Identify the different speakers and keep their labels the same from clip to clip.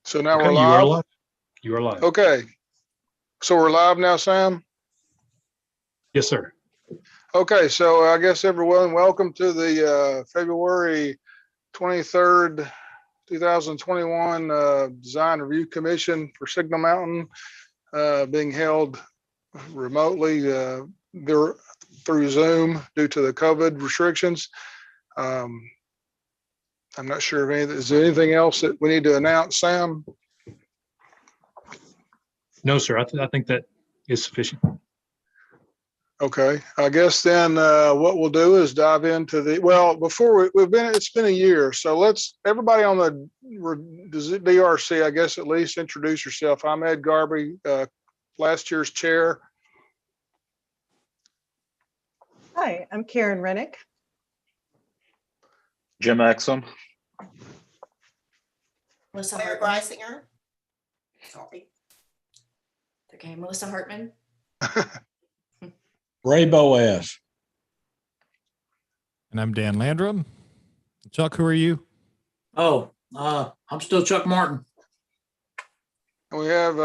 Speaker 1: So now
Speaker 2: Okay,
Speaker 1: we're
Speaker 2: you are
Speaker 1: live.
Speaker 2: live. You are live.
Speaker 1: Okay. So we're live now, Sam.
Speaker 2: Yes, sir.
Speaker 1: Okay. So I guess everyone, welcome to the February 23rd, 2021 Design Review Commission for Signal Mountain, being held remotely through Zoom due to the COVID restrictions. I'm not sure if is there anything else that we need to announce, Sam?
Speaker 2: No, sir. I think that is sufficient.
Speaker 1: Okay, I guess then what we'll do is dive into before it's been a year. So let's, everybody on the DRC, I guess, at least introduce yourself. I'm Ed Garby, last year's chair.
Speaker 3: Hi, I'm Karen Rennick.
Speaker 4: Jim Exum.
Speaker 5: Melissa Hartman. Sorry. Okay, Melissa Hartman.
Speaker 6: Ray Boaz.
Speaker 7: And I'm Dan Landrum. Chuck, who are you?
Speaker 6: Oh, I'm still Chuck Martin.
Speaker 1: We have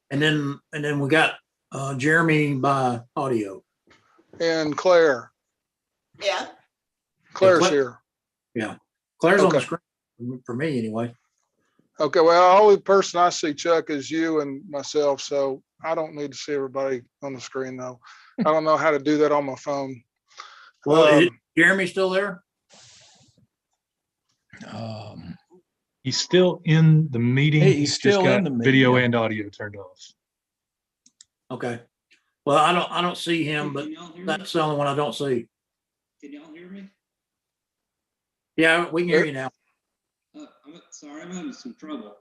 Speaker 6: And then we got Jeremy by audio.
Speaker 1: and Claire.
Speaker 5: Yeah.
Speaker 1: Claire's
Speaker 6: Claire.
Speaker 1: here.
Speaker 6: Yeah. Claire's on the
Speaker 1: Okay.
Speaker 6: screen for me anyway.
Speaker 1: Okay, well, the only person I see, Chuck, is you and myself, so I don't need to see everybody on the screen though. I don't know how to do that on my phone.
Speaker 6: Well, is
Speaker 1: Um,
Speaker 6: Jeremy still there?
Speaker 2: He's still in the meeting.
Speaker 6: Hey, he's
Speaker 2: He's
Speaker 6: still
Speaker 2: just got
Speaker 6: in the meeting,
Speaker 2: video
Speaker 6: yeah.
Speaker 2: and audio turned off.
Speaker 6: Okay. Well, I don't see him, but
Speaker 8: Can y'all hear me?
Speaker 6: that's the only one I don't see.
Speaker 8: Can y'all hear me?
Speaker 6: Yeah, we can hear you now.
Speaker 8: Sorry, I'm having some trouble.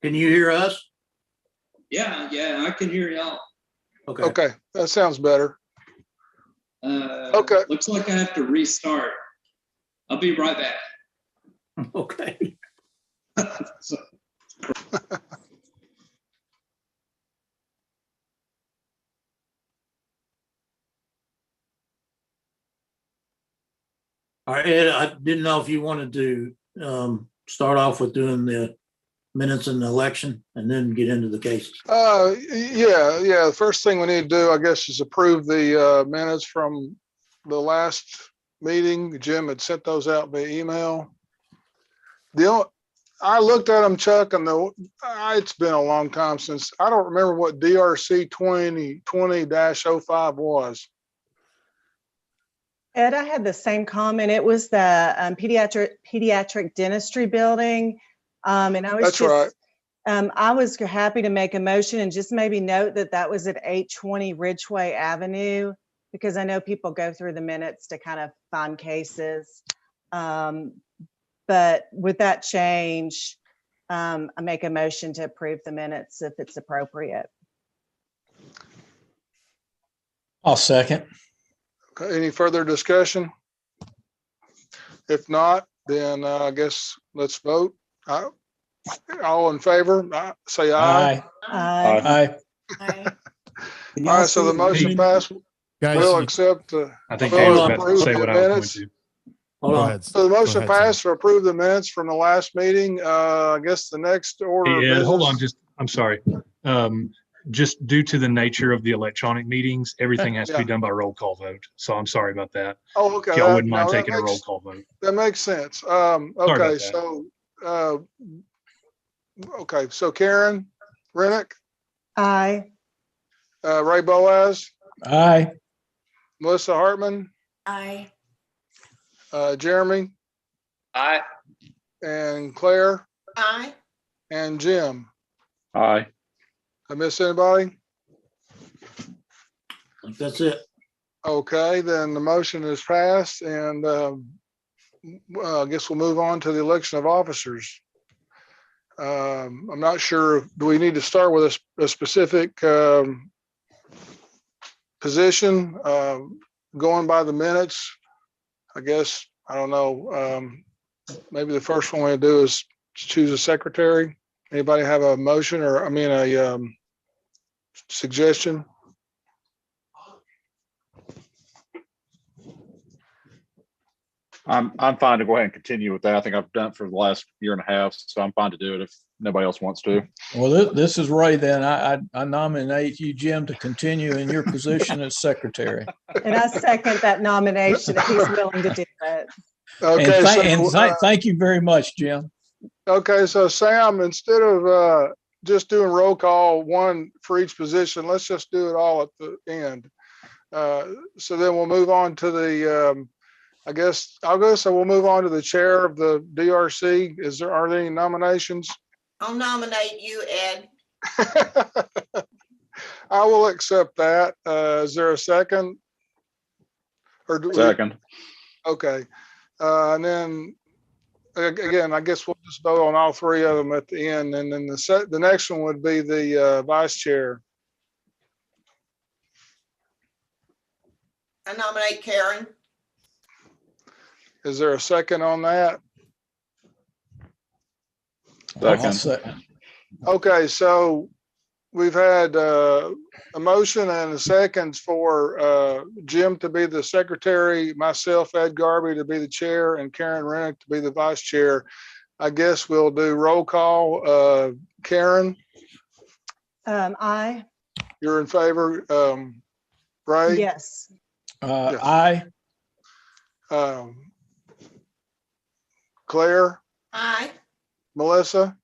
Speaker 6: Can you hear us?
Speaker 8: Yeah, I can hear y'all.
Speaker 6: Okay.
Speaker 1: okay, that sounds better. Okay.
Speaker 8: Looks like I have to restart. I'll be right back.
Speaker 6: Okay.
Speaker 8: So,
Speaker 6: All right, Ed, I didn't know if you wanted to start off with doing the minutes in the election and then get into the cases.
Speaker 1: Yeah. The first thing we need to do, I guess, is approve the minutes from the last meeting. Jim had sent those out by email. I looked at them, Chuck, and it's been a long time since, I don't remember what DRC 2020-05 was.
Speaker 3: Ed, I had the same comment. It was the pediatric dentistry building. And I was
Speaker 1: That's right.
Speaker 3: I was happy to make a motion and just maybe note that was at 820 Ridgeway Avenue, because I know people go through the minutes to kind of find cases. But with that change, I make a motion to approve the minutes if it's appropriate.
Speaker 6: I'll second.
Speaker 1: Okay, any further discussion? If not, then I guess let's vote. All in favor, say aye.
Speaker 3: Aye.
Speaker 6: Aye.
Speaker 5: Hi.
Speaker 1: All right, so the motion passed.
Speaker 7: Guys,
Speaker 1: We'll accept.
Speaker 2: I think
Speaker 1: we'll
Speaker 2: Dave's about
Speaker 1: approve
Speaker 2: to say
Speaker 1: the
Speaker 2: what I was going
Speaker 1: minutes.
Speaker 2: to.
Speaker 6: Hold
Speaker 7: go
Speaker 6: on.
Speaker 7: ahead.
Speaker 1: So the motion
Speaker 7: Go ahead,
Speaker 1: passed to approve the minutes from the last meeting. I guess the next order of
Speaker 2: Hey, Ed,
Speaker 1: business.
Speaker 2: hold on. I'm sorry. Just due to the nature of the electronic meetings, everything has to be
Speaker 1: Yeah.
Speaker 2: done by roll call vote. So I'm sorry about that.
Speaker 1: Oh, okay.
Speaker 2: If y'all
Speaker 1: that-
Speaker 2: wouldn't mind
Speaker 1: no, that
Speaker 2: taking a roll
Speaker 1: makes-
Speaker 2: call vote.
Speaker 1: That makes sense.
Speaker 2: about
Speaker 1: Okay,
Speaker 2: that.
Speaker 1: so Karen Rennick,
Speaker 3: Aye.
Speaker 1: Ray Boaz,
Speaker 6: Aye.
Speaker 1: Melissa Hartman,
Speaker 5: Aye.
Speaker 1: Jeremy,
Speaker 4: Aye.
Speaker 1: and Claire,
Speaker 5: Aye.
Speaker 1: and Jim.
Speaker 4: Aye.
Speaker 1: I miss anybody?
Speaker 6: I think that's it.
Speaker 1: Okay, then the motion is passed, and I guess we'll move on to the election of officers. I'm not sure, do we need to start with a specific position, going by the minutes? I guess, I don't know, maybe the first one we do is choose a secretary. Anybody have a motion or, a suggestion?
Speaker 4: I'm fine to go ahead and continue with that. I think I've done it for the last year and a half, so I'm fine to do it if nobody else wants to.
Speaker 9: Well, this is Ray then. I nominate you, Jim, to continue in your position as secretary.
Speaker 3: And I second that nomination if he's willing to do it.
Speaker 1: Okay,
Speaker 9: Thank you very much, Jim.
Speaker 1: okay, so Sam, instead of just doing roll call, one for each position, let's just do it all at the end. So then we'll move on to the, so we'll move on to the chair of the DRC. Are there any nominations?
Speaker 5: I'll nominate you, Ed.
Speaker 1: I will accept that. Is there a second?
Speaker 4: Second.
Speaker 1: Okay. And then again, I guess we'll just vote on all three of them at the end. And then the next one would be the vice chair.
Speaker 5: I nominate Karen.
Speaker 1: Is there a second on that?
Speaker 4: Second.
Speaker 1: Okay, so we've had a motion and a second for Jim to be the secretary, myself, Ed Garvey, to be the chair, and Karen Rennick to be the vice chair. I guess we'll do roll call. Karen,
Speaker 3: Aye.
Speaker 1: you're in favor. Ray?
Speaker 3: Yes.
Speaker 9: Aye.
Speaker 1: Claire?
Speaker 5: Aye.
Speaker 1: Melissa?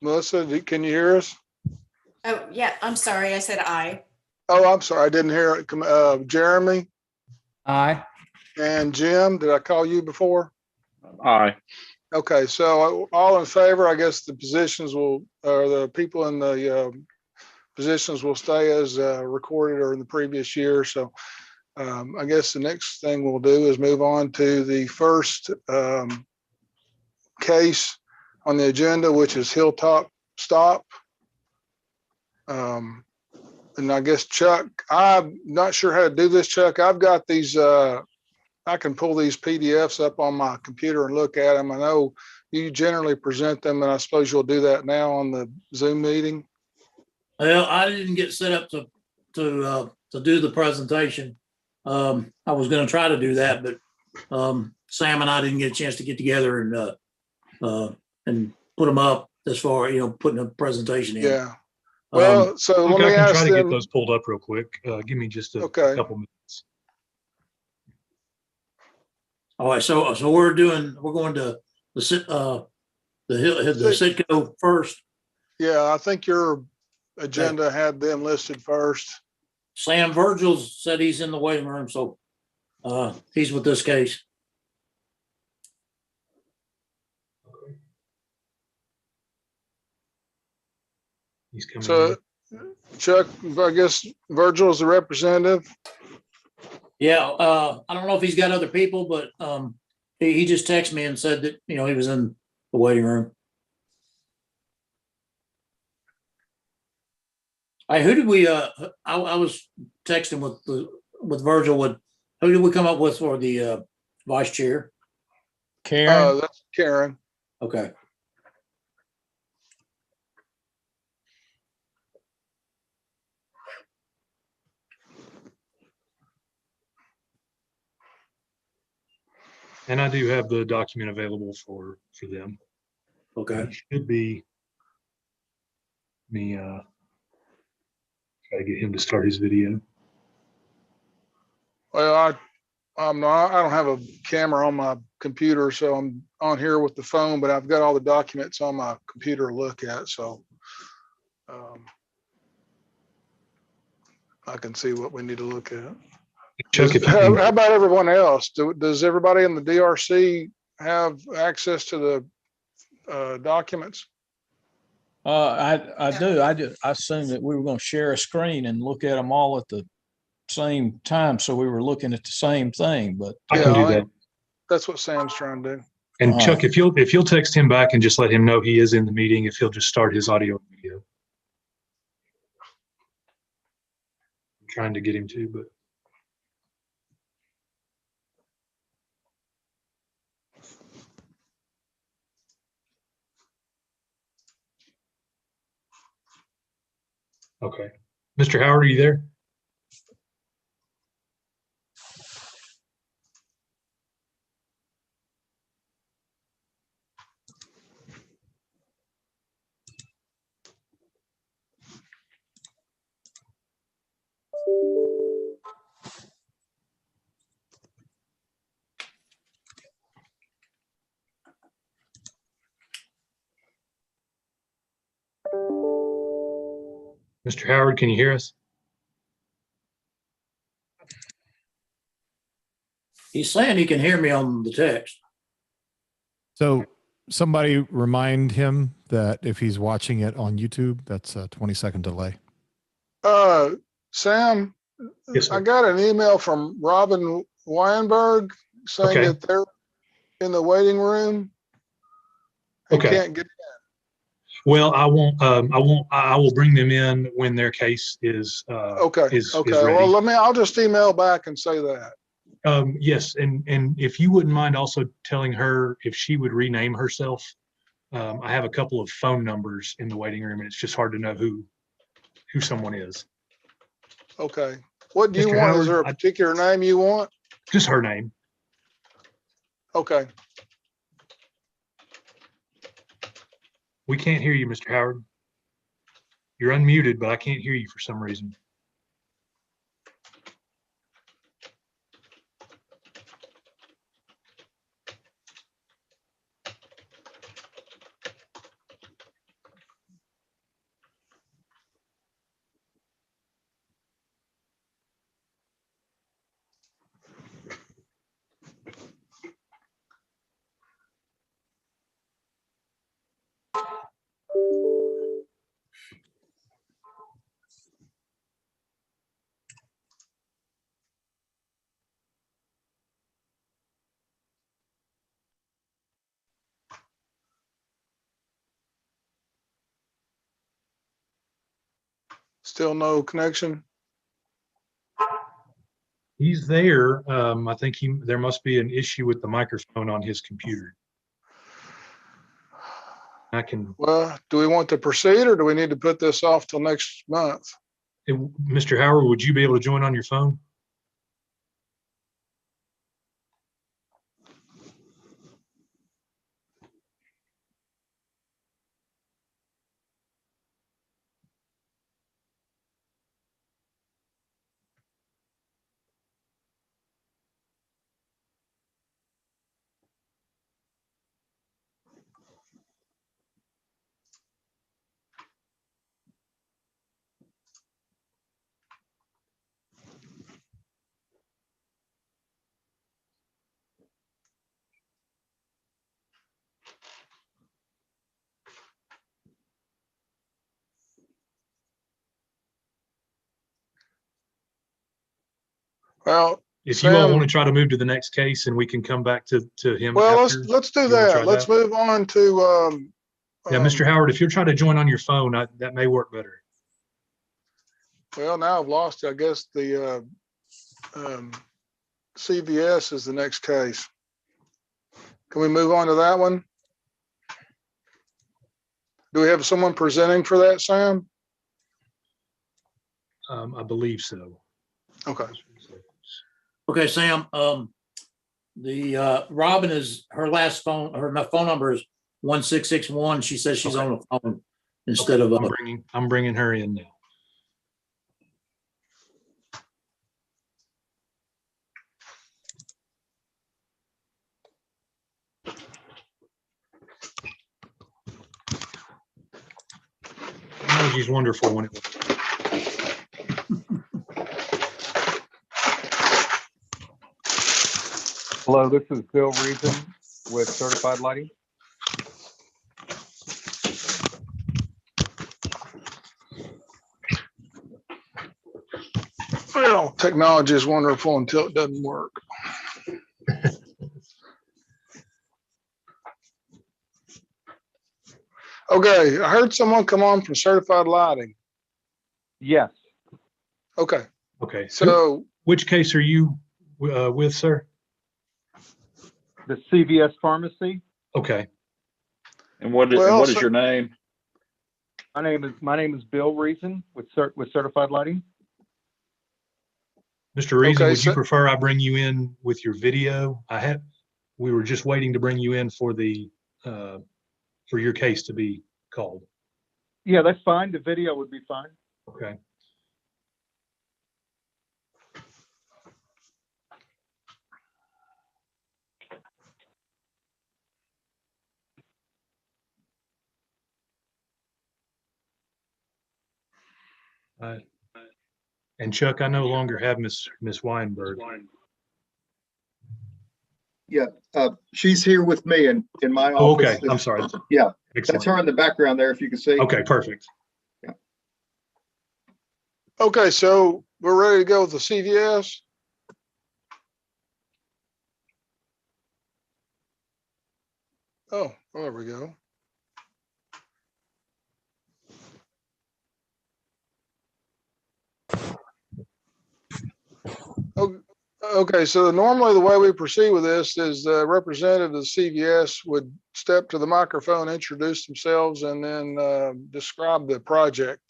Speaker 1: Melissa, can you hear us?
Speaker 5: Oh, yeah, I'm sorry. I said aye.
Speaker 1: Oh, I'm sorry. I didn't hear it. Jeremy
Speaker 10: Aye.
Speaker 1: and Jim, did I call you before?
Speaker 4: Aye.
Speaker 1: Okay, so all in favor, I guess the positions will, or the people in the positions will stay as recorded or in the previous year. So I guess the next thing we'll do is move on to the first case on the agenda, which is Hilltop Stop. And I guess Chuck, I'm not sure how to do this, Chuck. I've got these, I can pull these PDFs up on my computer and look at them. I know you generally present them, and I suppose you'll do that now on the Zoom meeting.
Speaker 6: Well, I didn't get set up to do the presentation. I was going to try to do that, but Sam and I didn't get a chance to get together and put them up as far, putting a presentation in.
Speaker 1: Yeah. Well, so let me
Speaker 2: I can
Speaker 1: ask
Speaker 2: try to
Speaker 1: them.
Speaker 2: get those pulled up real quick. Give me just a
Speaker 1: Okay.
Speaker 2: couple minutes.
Speaker 6: All right, so we're going to the Sitco first.
Speaker 1: Yeah, I think your agenda had them listed first.
Speaker 6: Sam Virgil said he's in the waiting room, so he's with this case.
Speaker 2: He's coming
Speaker 1: So Chuck, I guess Virgil is the representative.
Speaker 6: Yeah, I don't know if he's got other people, but he just texted me and said that he was in the waiting room. Who did we? I was texting with Virgil. Who did we come up with for the vice chair?
Speaker 9: Karen.
Speaker 1: That's Karen.
Speaker 6: Okay.
Speaker 2: And I do have the document available for them.
Speaker 6: Okay.
Speaker 2: It should be me try to get him to start his video.
Speaker 1: Well, I don't have a camera on my computer, so I'm on here with the phone, but I've got all the documents on my computer to look at, so I can see what we need to look at.
Speaker 2: Chuck, if you
Speaker 1: How
Speaker 2: can,
Speaker 1: about everyone else? Does everybody in the DRC have access to the documents?
Speaker 9: I do. I assumed that we were going to share a screen and look at them all at the same time. So we were looking at the same thing, but
Speaker 2: I can do that.
Speaker 1: That's what Sam's trying to do.
Speaker 2: And Chuck, if you'll text him back and just let him know he is in the meeting, if he'll just start his audio and video. I'm trying to get him to, but. Okay. Mr. Howard, are you there? Mr. Howard, can you hear us?
Speaker 6: He's saying he can hear me on the text.
Speaker 7: So somebody remind him that if he's watching it on YouTube, that's a 20-second delay.
Speaker 1: Sam,
Speaker 2: Yes, sir.
Speaker 1: I got an email from Robin Weinberg saying
Speaker 2: Okay.
Speaker 1: that they're in the waiting room. They
Speaker 2: Okay.
Speaker 1: can't get.
Speaker 2: Well, I will bring them in when their case is,
Speaker 1: Okay.
Speaker 2: is
Speaker 1: Okay.
Speaker 2: ready.
Speaker 1: Well, I'll just email back and say that.
Speaker 2: Yes, and if you wouldn't mind also telling her if she would rename herself. I have a couple of phone numbers in the waiting room, and it's just hard to know who someone is.
Speaker 1: Okay. What do you
Speaker 2: Mr.
Speaker 1: want? Is
Speaker 2: Howard,
Speaker 1: there a particular name you want?
Speaker 2: Just her name.
Speaker 1: Okay.
Speaker 2: We can't hear you, Mr. Howard. You're unmuted, but I can't hear you for some reason.
Speaker 1: Still no connection.
Speaker 2: He's there. I think there must be an issue with the microphone on his computer. I can.
Speaker 1: Well, do we want to proceed or do we need to put this off till next month?
Speaker 2: Mr. Howard, would you be able to join on your phone?
Speaker 1: Well,
Speaker 2: If you all
Speaker 1: Sam-
Speaker 2: want to try to move to the next case and we can come back to him.
Speaker 1: well,
Speaker 2: after,
Speaker 1: let's do
Speaker 2: you wanna try
Speaker 1: that. Let's
Speaker 2: that?
Speaker 1: move on to,
Speaker 2: Yeah, Mr. Howard, if you'll try to join on your phone, that may work better.
Speaker 1: well, now I've lost it. I guess the CVS is the next case. Can we move on to that one? Do we have someone presenting for that, Sam?
Speaker 2: I believe so.
Speaker 1: Okay.
Speaker 6: Okay, Sam, the Robin is, her phone number is 1661. She says she's
Speaker 2: Okay.
Speaker 6: on the phone instead of,
Speaker 2: I'm bringing her in now. Technology's wonderful when it works.
Speaker 10: Hello, this is Bill Reason with Certified Lighting.
Speaker 1: Well, technology is wonderful until it doesn't work. Okay, I heard someone come on from Certified Lighting.
Speaker 10: Yes,
Speaker 1: Okay,
Speaker 2: Okay,
Speaker 1: so
Speaker 2: which case are you with, sir?
Speaker 10: the CVS Pharmacy.
Speaker 2: Okay,
Speaker 4: And what
Speaker 1: Well,
Speaker 4: is
Speaker 1: so-
Speaker 4: your name?
Speaker 10: My name is Bill Reason with Certified Lighting.
Speaker 2: Mr. Reason,
Speaker 1: Okay,
Speaker 2: would you
Speaker 1: so-
Speaker 2: prefer I bring you in with your video? We were just waiting to bring you in for for your case to be called.
Speaker 10: Yeah, that's fine. The video would be fine.
Speaker 2: Okay. And Chuck, I no longer have Miss Weinberg.
Speaker 11: Yeah, she's here with me in my
Speaker 2: Oh,
Speaker 11: office.
Speaker 2: okay. I'm sorry.
Speaker 11: Yeah, that's
Speaker 2: Excellent.
Speaker 11: her in the background there, if you can see.
Speaker 2: Okay, perfect.
Speaker 1: Okay, so we're ready to go with the CVS. Oh, there we go. Okay, so normally the way we proceed with this is the representative of the CVS would step to the microphone, introduce themselves, and then describe the project.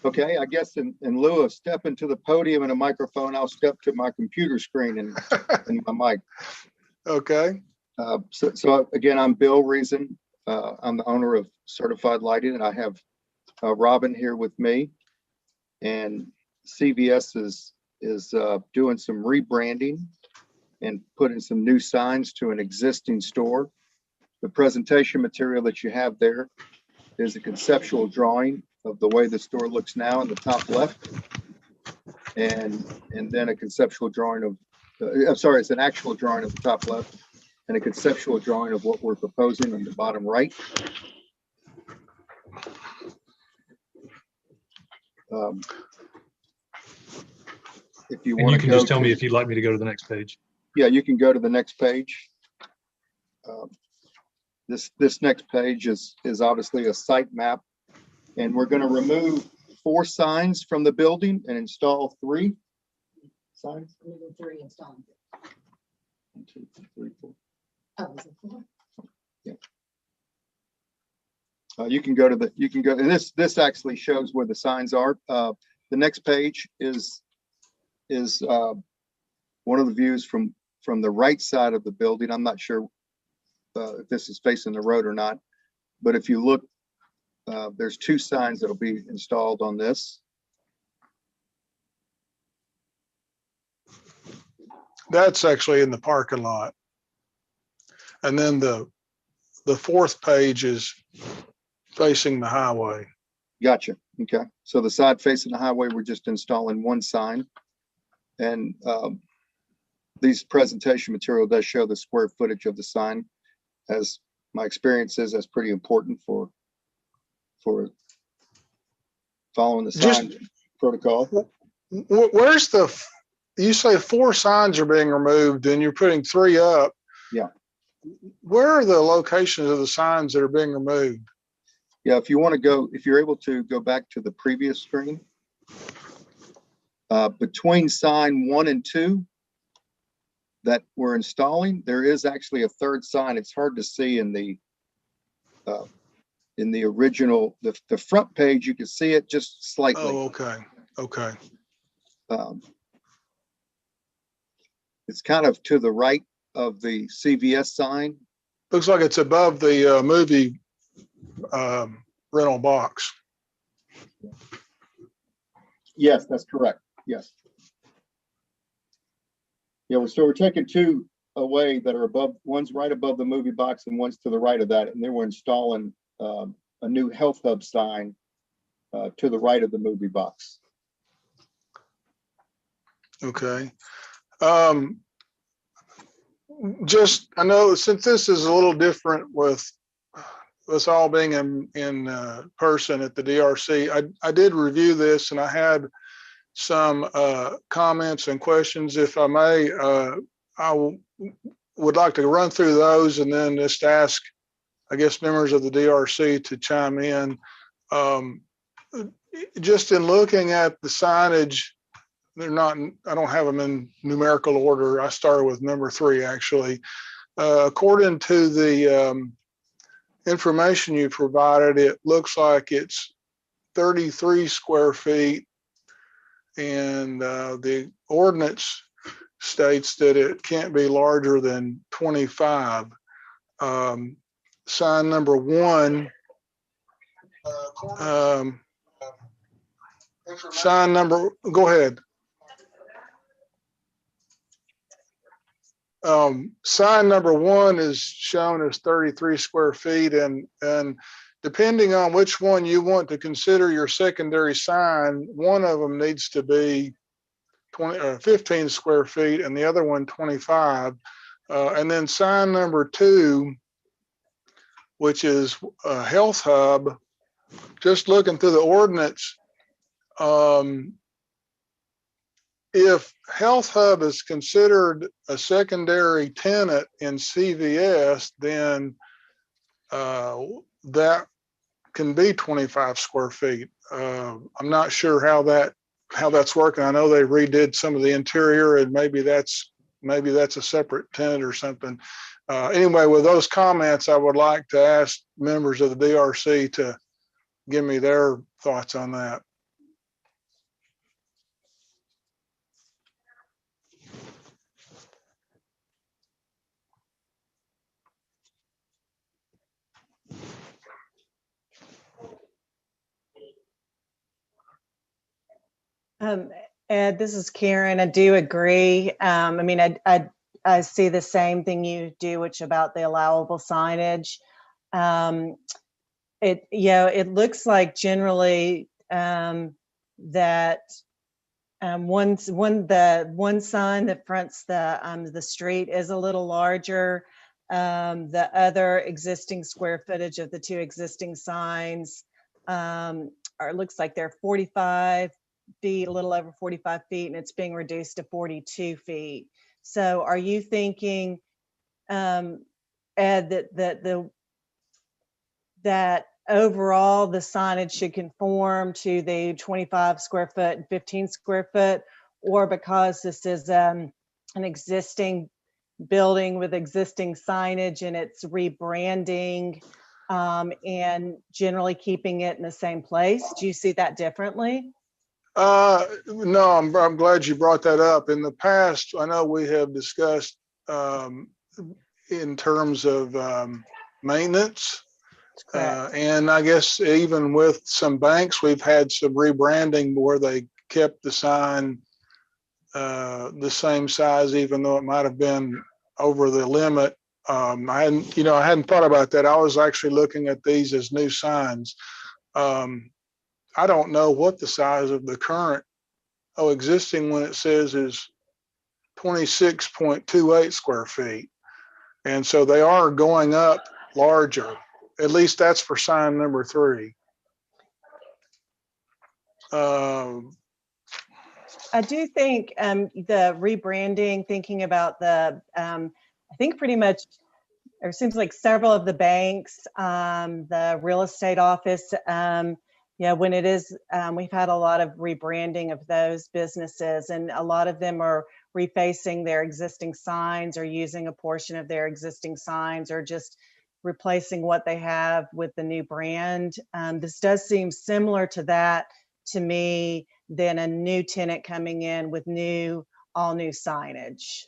Speaker 11: Okay, I guess in lieu of stepping to the podium and a microphone, I'll step to my computer screen and my mic.
Speaker 1: Okay.
Speaker 11: So again, I'm Bill Reason. I'm the owner of Certified Lighting, and I have Robin here with me. And CVS is doing some rebranding and putting some new signs to an existing store. The presentation material that you have there is a conceptual drawing of the way the store looks now in the top left, and then a conceptual drawing of I'm sorry, it's an actual drawing of the top left and a conceptual drawing of what we're proposing on the bottom right. If you want
Speaker 2: And you
Speaker 11: to
Speaker 2: can
Speaker 11: go
Speaker 2: just tell me
Speaker 11: to,
Speaker 2: if you'd like me to go to the next page.
Speaker 11: yeah, you can go to the next page. This next page is obviously a site map, and we're going to remove 4 signs from the building and install 3 signs.
Speaker 12: 3 installing.
Speaker 11: 1, 2, 3, 4.
Speaker 12: Oh, is it 4?
Speaker 11: Yeah. You can go, and this actually shows where the signs are. The next page is one of the views from the right side of the building. I'm not sure if this is facing the road or not, but if you look, there's 2 signs that'll be installed on this.
Speaker 1: That's actually in the parking lot. And then the 4th page is facing the highway.
Speaker 11: Gotcha. Okay. So the side facing the highway, we're just installing 1 sign. And these presentation material does show the square footage of the sign. As my experience is, that's pretty important for following the sign protocol.
Speaker 1: Where's you say 4 signs are being removed and you're putting 3 up.
Speaker 11: Yeah.
Speaker 1: Where are the locations of the signs that are being removed?
Speaker 11: Yeah, if you're able to go back to the previous screen, between sign 1 and 2 that we're installing, there is actually a 3rd sign. It's hard to see in the original, the front page. You can see it just slightly.
Speaker 1: Oh, okay. Okay.
Speaker 11: It's kind of to the right of the CVS sign.
Speaker 1: Looks like it's above the movie rental box.
Speaker 11: Yes, that's correct. Yes. Yeah, so we're taking 2 away that are above. One's right above the movie box and one's to the right of that. And then we're installing a new health hub sign to the right of the movie box.
Speaker 1: Okay. Just, I know since this is a little different with us all being in person at the DRC, I did review this and I had some comments and questions. If I may, I would like to run through those and then just ask, I guess, members of the DRC to chime in. Just in looking at the signage, they're not, I don't have them in numerical order. I started with number 3 actually. According to the information you provided, it looks like it's 33 square feet. And the ordinance states that it can't be larger than 25. Sign number one. Sign number, go ahead. Sign number one is shown as 33 square feet, and depending on which one you want to consider your secondary sign, one of them needs to be 15 square feet and the other one 25. And then sign number two, which is a health hub, just looking through the ordinance, if Health Hub is considered a secondary tenant in CVS, then that can be 25 square feet. I'm not sure how that's working. I know they redid some of the interior, and maybe that's a separate tenant or something. Anyway, with those comments, I would like to ask members of the DRC to give me their thoughts on that.
Speaker 3: Ed, this is Karen. I do agree. I mean, I see the same thing you do, which about the allowable signage. It looks like generally that the one sign that fronts the street is a little larger. The other existing square footage of the two existing signs looks like they're 45 feet, a little over 45 feet, and it's being reduced to 42 feet. So are you thinking, Ed, that overall the signage should conform to the 25 square foot and 15 square foot, or because this is an existing building with existing signage and it's rebranding and generally keeping it in the same place? Do you see that differently?
Speaker 1: No, I'm glad you brought that up. In the past, I know we have discussed in terms of maintenance. And I guess even with some banks, we've had some rebranding where they kept the sign the same size, even though it might have been over the limit. I hadn't thought about that. I was actually looking at these as new signs. I don't know what the size of the current existing one it says is 26.28 square feet. And so they are going up larger. At least that's for sign number 3.
Speaker 3: I do think the rebranding, thinking about I think pretty much, or seems like several of the banks, the real estate office, when it is, we've had a lot of rebranding of those businesses, and a lot of them are refacing their existing signs or using a portion of their existing signs or just replacing what they have with the new brand. This does seem similar to that to me than a new tenant coming in with all new signage.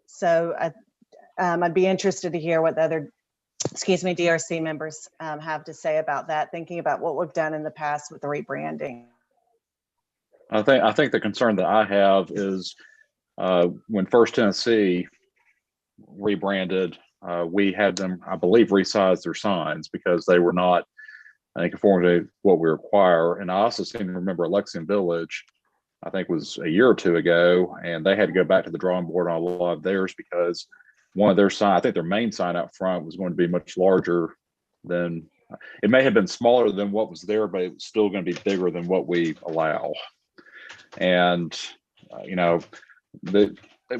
Speaker 3: So I'd be interested to hear what the other, DRC members have to say about that, thinking about what we've done in the past with the rebranding.
Speaker 4: I think the concern that I have is when First Tennessee rebranded, we had them, I believe, resize their signs because they were not, I think, conforming to what we require. And I also seem to remember Lexington Village, I think was a year or two ago, and they had to go back to the drawing board on a lot of theirs because one of their sign, I think their main sign out front was going to be much larger than, it may have been smaller than what was there, but it was still going to be bigger than what we allow. And,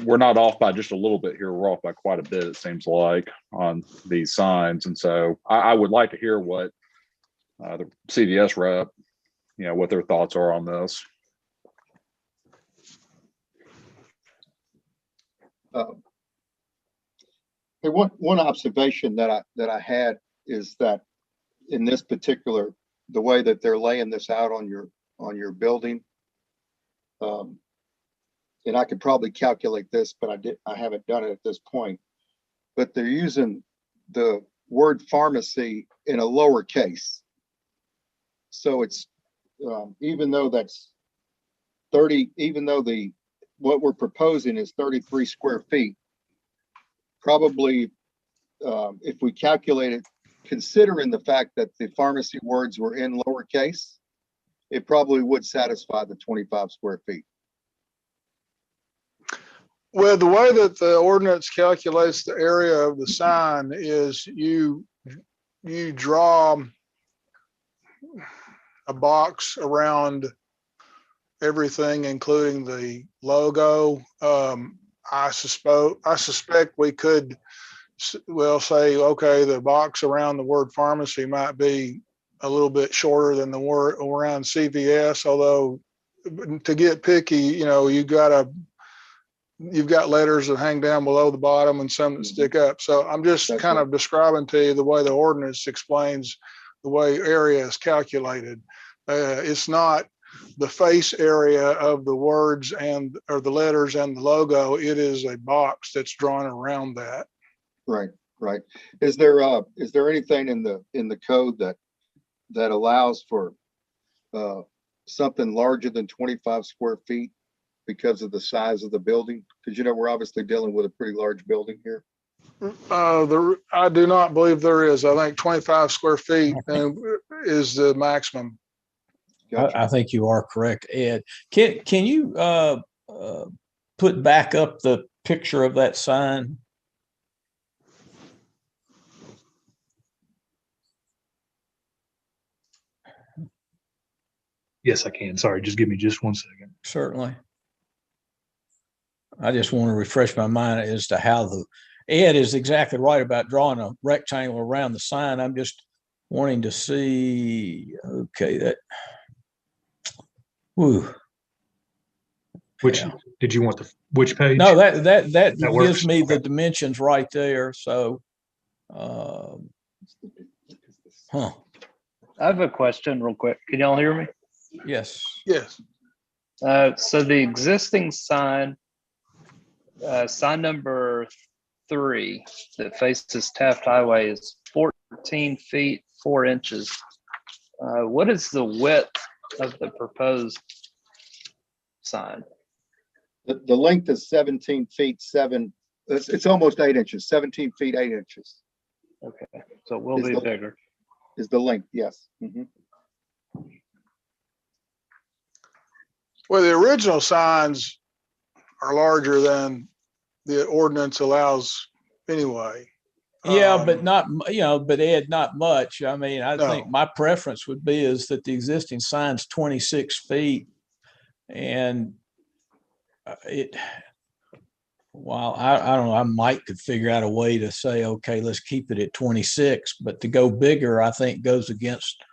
Speaker 4: we're not off by just a little bit here. We're off by quite a bit, it seems like, on these signs. And so I would like to hear what the CVS rep, what their thoughts are on this.
Speaker 11: Hey, one observation that I had is that in this particular, the way that they're laying this out on your building, and I could probably calculate this, but I haven't done it at this point. But they're using the word pharmacy in a lowercase. So it's, even though that's 30, even though what we're proposing is 33 square feet, probably, if we calculate it, considering the fact that the pharmacy words were in lowercase, it probably would satisfy the 25 square feet.
Speaker 1: Well, the way that the ordinance calculates the area of the sign is you draw a box around everything, including the logo. I suspect we could, well, say, okay, the box around the word pharmacy might be a little bit shorter than the word around CVS, although to get picky, you've got letters that hang down below the bottom and some that stick up. So I'm just
Speaker 11: That's
Speaker 1: kind
Speaker 11: right.
Speaker 1: of describing to you the way the ordinance explains the way area is calculated. It's not the face area of the words or the letters and the logo. It is a box that's drawn around that.
Speaker 11: Right, right. Is there anything in the code that allows for something larger than 25 square feet because of the size of the building? Because we're obviously dealing with a pretty large building here.
Speaker 1: I do not believe there is. I think 25 square feet is the maximum.
Speaker 11: Gotcha.
Speaker 9: I think you are correct, Ed. Can you put back up the picture of that sign?
Speaker 2: Yes, I can. Sorry, just give me just 1 second.
Speaker 9: Certainly. I just want to refresh my mind as to how Ed is exactly right about drawing a rectangle around the sign. I'm just wanting to see, okay, whew.
Speaker 2: Which did you want which page?
Speaker 9: No, that gives
Speaker 2: works?
Speaker 9: me the
Speaker 2: Okay.
Speaker 9: dimensions right there. So,
Speaker 13: I have a question real quick. Can y'all hear me?
Speaker 9: Yes.
Speaker 1: Yes.
Speaker 13: So the existing sign, sign number 3 that faces Taft Highway is 14 feet 4 inches. What is the width of the proposed sign?
Speaker 11: The length is 17 feet 7. It's almost 8 inches. 17 feet 8 inches.
Speaker 13: Okay, so it will be bigger.
Speaker 11: Is the length? Yes. Mm-hmm.
Speaker 1: Well, the original signs are larger than the ordinance allows anyway.
Speaker 9: Yeah, but not, but Ed, not much. I mean, I think
Speaker 1: No.
Speaker 9: my preference would be is that the existing sign's 26 feet and while I don't know, I might could figure out a way to say, okay, let's keep it at 26, but to go bigger, I think goes against,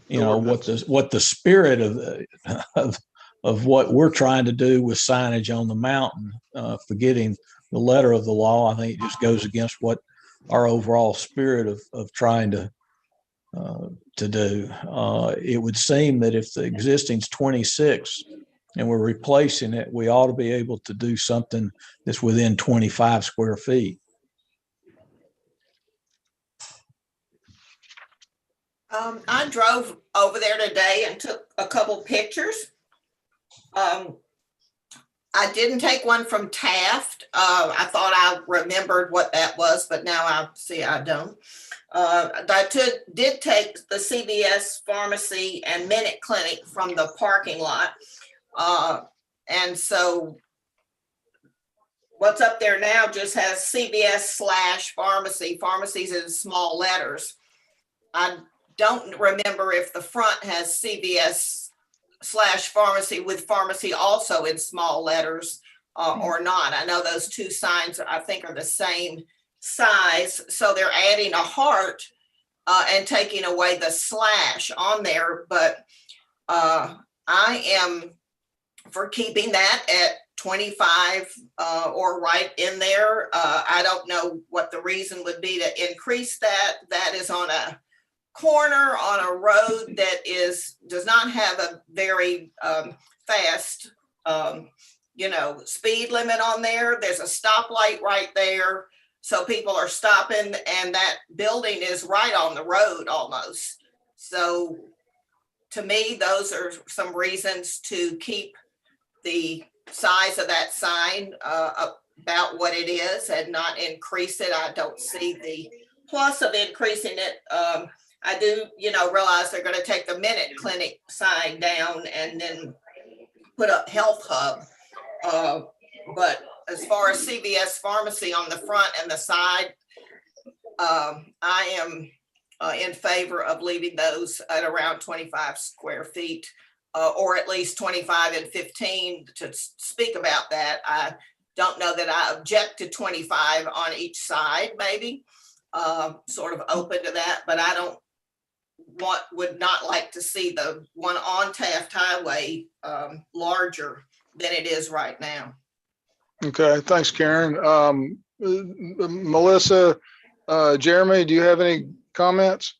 Speaker 9: what the spirit of what we're trying to do with signage on the mountain, forgetting the letter of the law. I think it just goes against what our overall spirit of trying to do. It would seem that if the existing's 26 and we're replacing it, we ought to be able to do something that's within 25 square feet.
Speaker 5: I drove over there today and took a couple pictures. I didn't take one from Taft. I thought I remembered what that was, but now I see I don't. I did take the CVS pharmacy and Minute Clinic from the parking lot. And so what's up there now just has CVS/pharmacy, pharmacies in small letters. I don't remember if the front has CVS/pharmacy with pharmacy also in small letters or not. I know those two signs I think are the same size. So they're adding a heart and taking away the slash on there. But I am for keeping that 25 or right in there. I don't know what the reason would be to increase that. That is on a corner on a road that does not have a very fast speed limit on there. There's a stoplight right there. So people are stopping, and that building is right on the road almost. So to me, those are some reasons to keep the size of that sign about what it is and not increase it. I don't see the plus of increasing it. I do, realize they're going to take the Minute Clinic sign down and then put up Health Hub. But as far as CVS Pharmacy on the front and the side, I am in favor of leaving those at around 25 square feet, or at least 25 and 15 to speak about that. I don't know that I object to 25 on each side, maybe sort of open to that, but I would not like to see the one on Taft Highway larger than it is right now.
Speaker 1: Okay, thanks, Karen. Melissa, Jeremy, do you have any comments?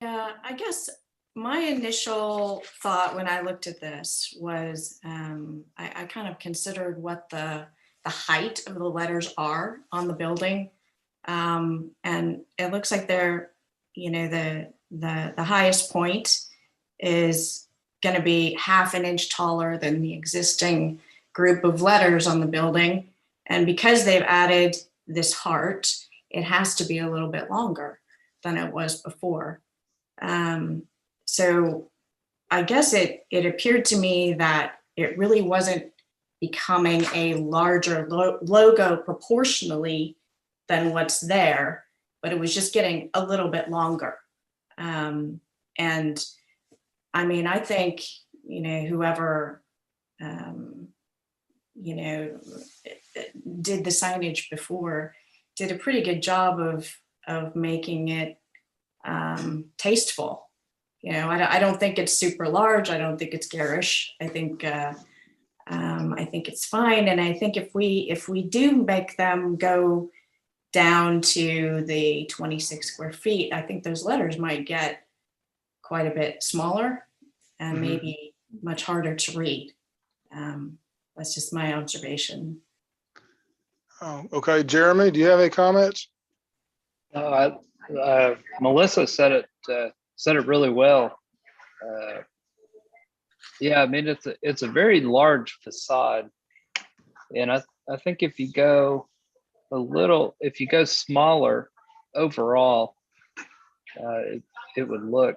Speaker 14: Yeah, I guess my initial thought when I looked at this was I kind of considered what the height of the letters are on the building. And it looks like they're, the highest point is going to be half an inch taller than the existing group of letters on the building. And because they've added this heart, it has to be a little bit longer than it was before. So I guess it appeared to me that it really wasn't becoming a larger logo proportionally than what's there, but it was just getting a little bit longer. And I mean, I think, whoever, did the signage before did a pretty good job of making it tasteful. I don't think it's super large. I don't think it's garish. I think it's fine. And I think if we do make them go down to the 26 square feet, I think those letters might get quite a bit smaller and maybe much harder to read. That's just my observation.
Speaker 1: Oh, okay, Jeremy, do you have any comments?
Speaker 13: Melissa said it really well. Yeah, I mean, it's a very large facade, and I think if you go smaller overall, it would look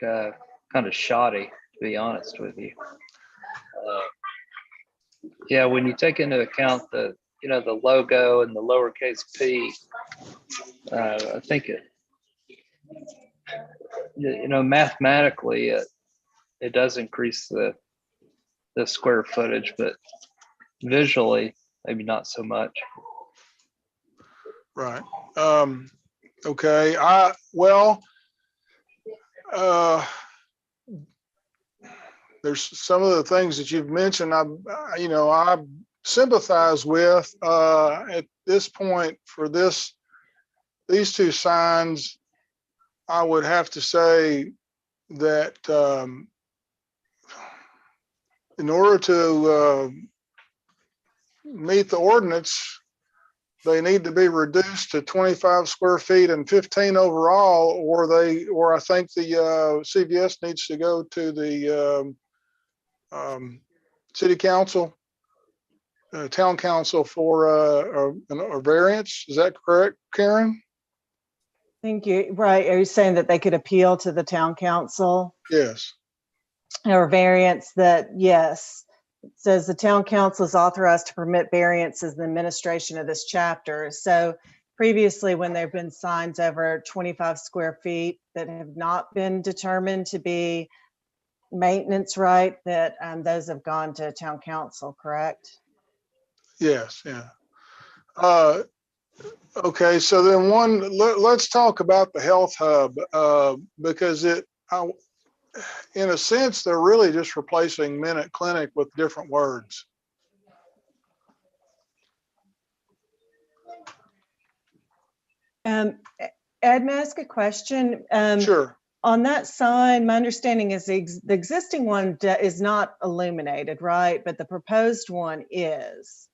Speaker 13: kind of shoddy, to be honest with you. Yeah, when you take into account the logo and the lowercase p, I think mathematically it does increase the square footage, but visually maybe not so much.
Speaker 1: Right. Okay. There's some of the things that you've mentioned I sympathize with at this point. For these two signs, I would have to say that in order to meet the ordinance, they need to be reduced to 25 square feet and 15 overall, or I think the CVS needs to go to the city council, town council for a variance. Is that correct, Karen?
Speaker 3: Thank you. Right. Are you saying that they could appeal to the town council?
Speaker 1: Yes.
Speaker 3: Or variance that, yes. It says the town council is authorized to permit variances in the administration of this chapter. So previously, when there have been signs over 25 square feet that have not been determined to be maintenance right, that those have gone to town council, correct?
Speaker 1: Yes. Yeah. Okay. So then let's talk about the health hub because in a sense, they're really just replacing Minute Clinic with different words.
Speaker 3: Ed, may I ask a question?
Speaker 1: Sure.
Speaker 3: On that sign, my understanding is the existing one is not illuminated, right? But the proposed one is.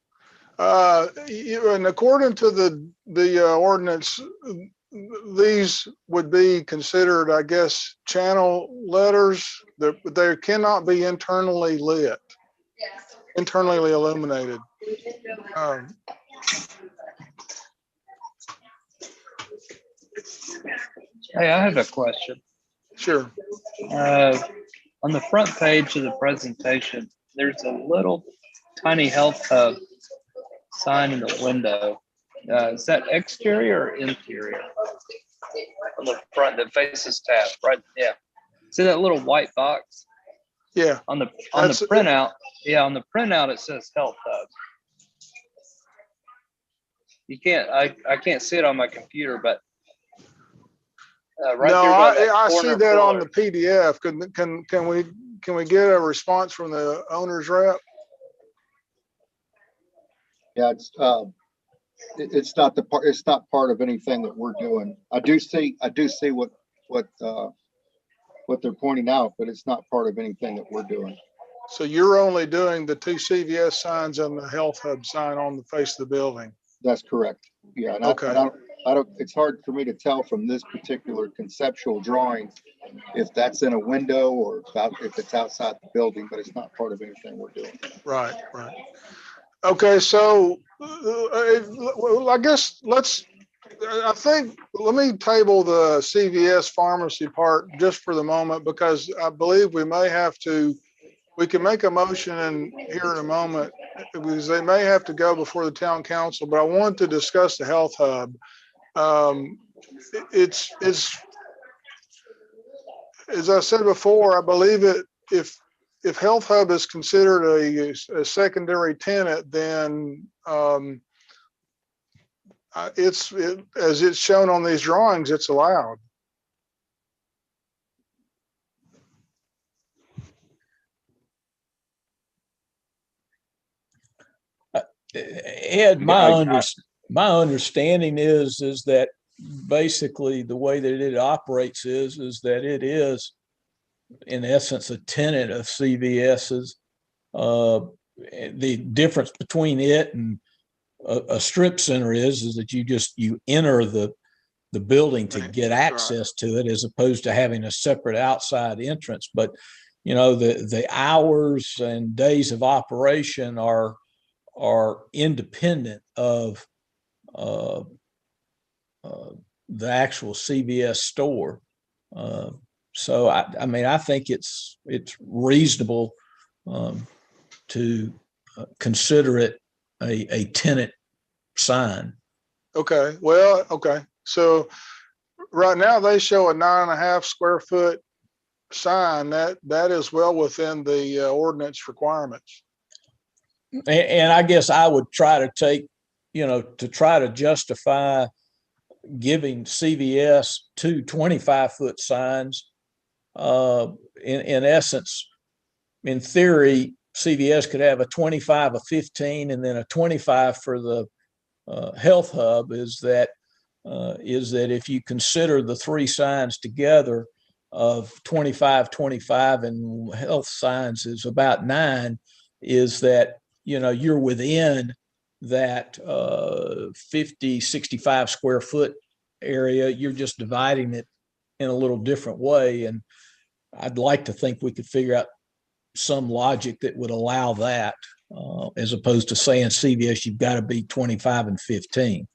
Speaker 1: And according to the ordinance, these would be considered, I guess, channel letters. They cannot be internally lit, internally illuminated.
Speaker 13: Hey, I have a question.
Speaker 1: Sure.
Speaker 13: On the front page of the presentation, there's a little tiny health hub sign in the window. Is that exterior or interior? On the front that faces Taft, right? Yeah. See that little white box?
Speaker 1: Yeah.
Speaker 13: On the printout, on the printout it says health hub. You can't. I can't see it on my computer, but right
Speaker 1: no,
Speaker 13: there by that
Speaker 1: I see
Speaker 13: corner
Speaker 1: that on
Speaker 13: pillar.
Speaker 1: the PDF. Can we get a response from the owner's rep?
Speaker 11: Yeah, it's not part of anything that we're doing. I do see what they're pointing out, but it's not part of anything that we're doing.
Speaker 1: So you're only doing the 2 CVS signs and the health hub sign on the face of the building.
Speaker 11: That's correct. Yeah. And
Speaker 1: okay.
Speaker 11: I don't, it's hard for me to tell from this particular conceptual drawing if that's in a window or if it's outside the building, but it's not part of anything we're doing.
Speaker 1: Right. Okay. So I guess let me table the CVS pharmacy part just for the moment, because I believe we can make a motion here in a moment, because they may have to go before the town council, but I want to discuss the health hub. It's as I said before, I believe if health hub is considered a secondary tenant, then as it's shown on these drawings, it's allowed.
Speaker 9: Ed, my understanding is that basically the way that it operates is that it is in essence a tenant of CVS's. The difference between it and a strip center is that you enter the building to get access to it, as opposed to having a separate outside entrance. But the hours and days of operation are independent of the actual CVS store. So I think it's reasonable to consider it a tenant sign.
Speaker 1: Okay. Well, okay. So right now they show a 9.5 square foot sign that is well within the ordinance requirements.
Speaker 9: And I guess I would try to take, to try to justify giving CVS 2 25-foot signs. In essence, in theory, CVS could have a 25, a 15, and then a 25 for the health hub. Is that if you consider the 3 signs together of 25, 25, and health signs is about 9, is that you're within that 50, 65 square foot area. You're just dividing it in a little different way. And I'd like to think we could figure out some logic that would allow that, as opposed to saying CVS, you've got to be 25 and 15.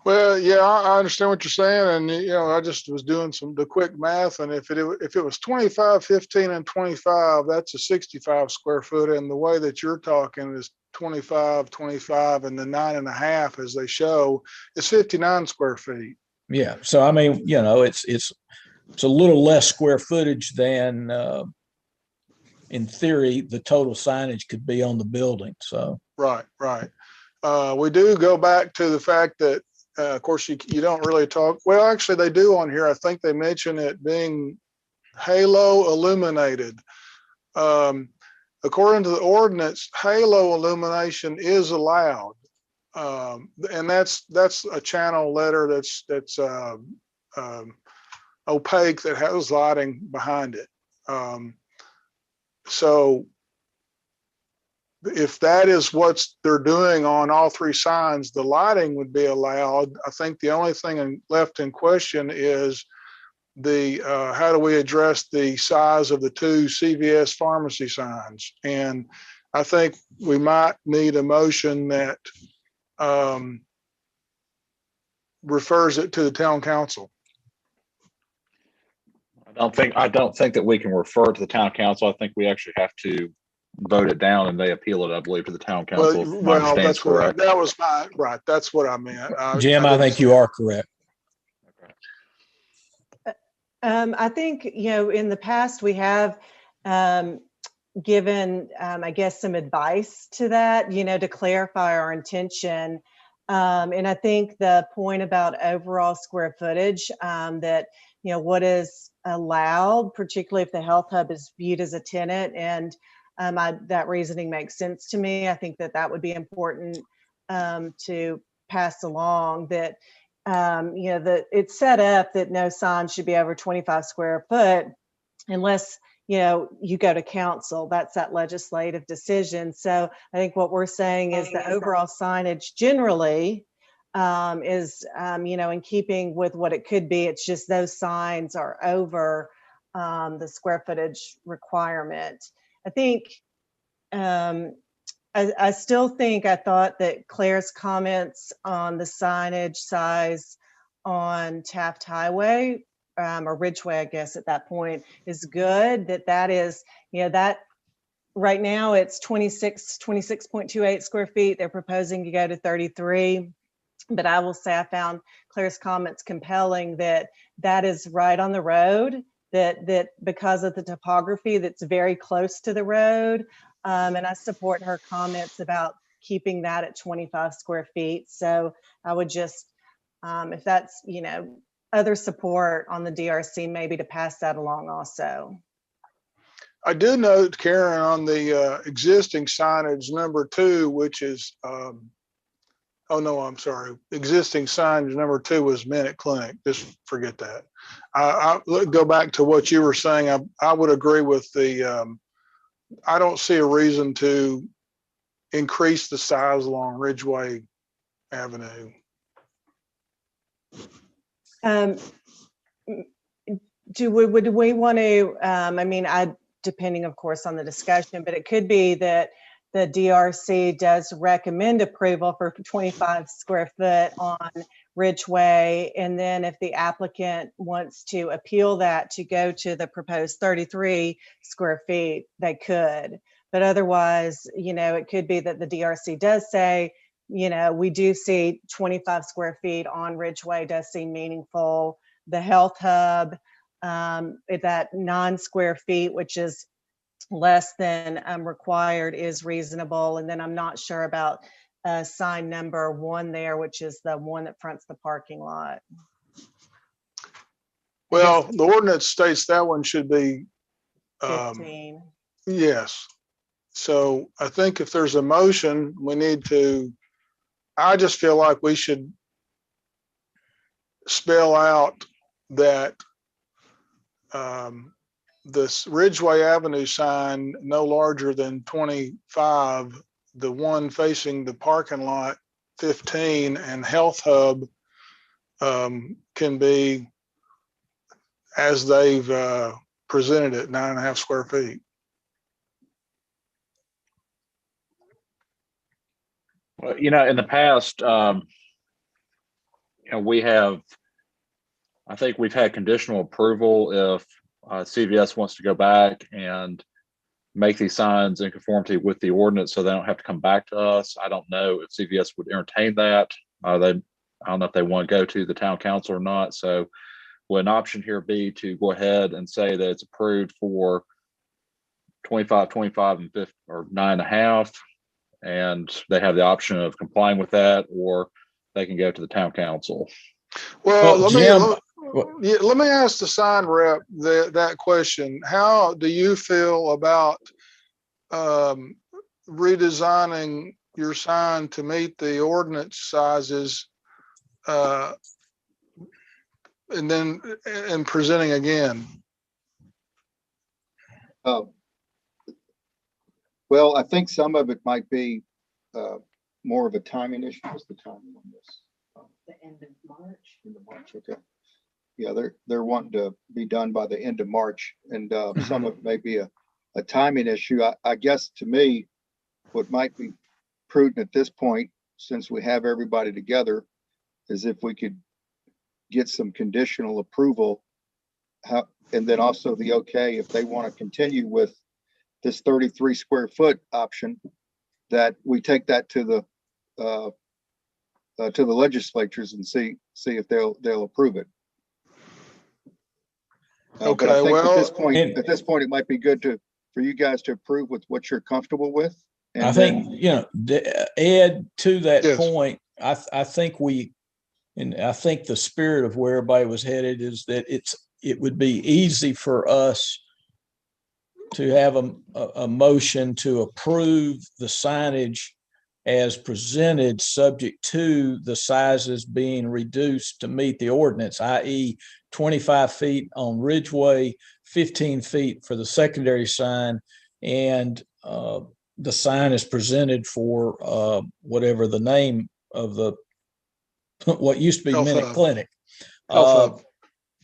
Speaker 1: Well, yeah, I understand what you're saying. And, I just was doing the quick math. And if it was 25, 15, and 25, that's a 65 square foot. And the way that you're talking is 25, 25, and the 9.5, as they show, is 59 square feet.
Speaker 9: Yeah. So, it's a little less square footage than, in theory, the total signage could be on the building. So.
Speaker 1: Right. We do go back to the fact that, of course, you don't really talk. Well, actually, they do on here. I think they mention it being halo illuminated. According to the ordinance, halo illumination is allowed. And that's a channel letter that's opaque, that has lighting behind it. So if that is what they're doing on all three signs, the lighting would be allowed. I think the only thing left in question is the how do we address the size of the two CVS pharmacy signs? And I think we might need a motion that refers it to the town council.
Speaker 4: I don't think that we can refer to the town council. I think we actually have to vote it down, and they appeal it, I believe, to the town council. If my understanding is
Speaker 1: that's what
Speaker 4: correct.
Speaker 1: that was my right. That's what I meant.
Speaker 9: Jim, I think you are correct.
Speaker 3: I think, in the past we have given, I guess, some advice to that, to clarify our intention. And I think the point about overall square footage, that, what is allowed, particularly if the health hub is viewed as a tenant, and that reasoning makes sense to me. I think that would be important to pass along, that that it's set up that no sign should be over 25 square foot unless, you go to council. That's that legislative decision. So I think what we're saying is the overall signage generally is, in keeping with what it could be. It's just those signs are over the square footage requirement. I think, I still think, I thought that Claire's comments on the signage size on Taft Highway, or Ridgeway, I guess at that point, is good. That is, that right now it's 26.28 square feet. They're proposing to go to 33. But I will say I found Claire's comments compelling, that is right on the road, that because of the topography, that's very close to the road. And I support her comments about keeping that at 25 square feet. So I would just, if that's, other support on the DRC, maybe to pass that along also.
Speaker 1: I did note, Karen, on the existing signage number 2, which is, oh no, I'm sorry. Existing signage number 2 was Minute Clinic. Just forget that. I go back to what you were saying. I would agree with the, I don't see a reason to increase the size along Ridgeway Avenue.
Speaker 3: Do we want to, depending of course on the discussion, but it could be that the DRC does recommend approval for 25 square foot on Ridgeway. And then if the applicant wants to appeal that to go to the proposed 33 square feet, they could. But otherwise, it could be that the DRC does say, we do see 25 square feet on Ridgeway does seem meaningful. The health hub, that 9 square feet, which is less than required, is reasonable. And then I'm not sure about sign number 1 there, which is the one that fronts the parking lot.
Speaker 1: Well, the ordinance states that one should be
Speaker 3: 15.
Speaker 1: Yes. So I think if there's a motion, we need to, I just feel like we should spell out that this Ridgeway Avenue sign no larger than 25, the one facing the parking lot 15, and Health Hub can be as they've presented it, 9.5 square feet.
Speaker 4: Well, in the past, we have, I think we've had conditional approval if CVS wants to go back and make these signs in conformity with the ordinance so they don't have to come back to us. I don't know if CVS would entertain that. I don't know if they want to go to the town council or not. So would an option here be to go ahead and say that it's approved for 25, 25, and 50, or 9.5, and they have the option of complying with that, or they can go to the town council?
Speaker 1: Well,
Speaker 9: Jim,
Speaker 1: let me ask the sign rep that question. How do you feel about redesigning your sign to meet the ordinance sizes, and then, and presenting again?
Speaker 11: Well, I think some of it might be more of a timing issue. What's the timing on this?
Speaker 12: The end of March.
Speaker 11: End of March, okay. Yeah, they're wanting to be done by the end of March, and some of it may be a timing issue. I guess to me, what might be prudent at this point, since we have everybody together, is if we could get some conditional approval, and then also the okay if they want to continue with this 33 square foot option, that we take that to the legislatures and see if they'll approve it.
Speaker 1: Okay,
Speaker 11: but I think
Speaker 1: well,
Speaker 11: at this point, it might be good for you guys to approve with what you're comfortable with. And
Speaker 9: I think, Ed, to that
Speaker 1: Yes.
Speaker 9: point, I think I think the spirit of where everybody was headed is that it would be easy for us to have a motion to approve the signage as presented, subject to the sizes being reduced to meet the ordinance, i.e. 25 feet on Ridgeway, 15 feet for the secondary sign, and the sign is presented for whatever the name of what used to be
Speaker 1: Health
Speaker 9: Minute
Speaker 1: Hub.
Speaker 9: Clinic.
Speaker 1: Health Hub.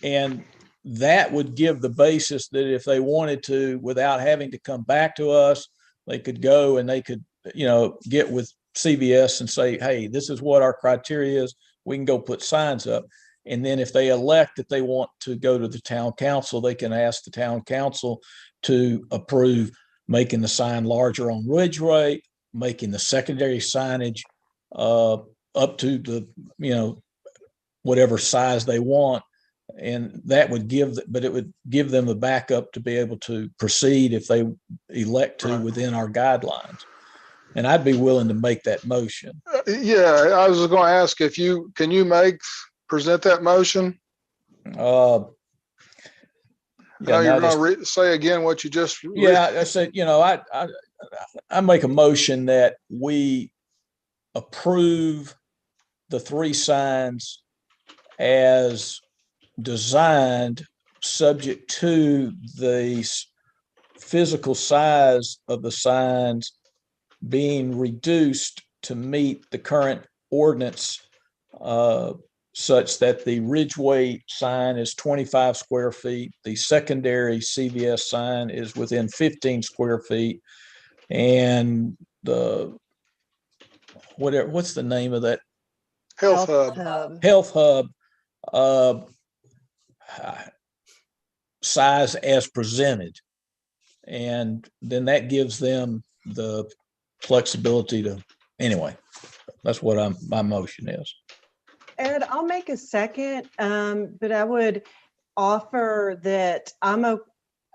Speaker 9: And that would give the basis that if they wanted to, without having to come back to us, they could go and they could, get with CVS and say, hey, this is what our criteria is. We can go put signs up. And then if they elect that they want to go to the town council, they can ask the town council to approve making the sign larger on Ridgeway, making the secondary signage up to the, whatever size they want. And that would it would give them a backup to be able to proceed if they elect to within our guidelines. And I'd be willing to make that motion.
Speaker 1: Yeah, I was going to ask if can you present that motion?
Speaker 9: Yeah,
Speaker 1: you're going to say again what you just.
Speaker 9: I said, I make a motion that we approve the 3 signs as designed, subject to the physical size of the signs being reduced to meet the current ordinance, such that the Ridgeway sign is 25 square feet, the secondary CVS sign is within 15 square feet, and what's the name of that?
Speaker 1: Health Hub.
Speaker 9: Health Hub size as presented. And then that gives them the flexibility anyway, that's what my motion is.
Speaker 3: Ed, I'll make a second, but I would offer that I'm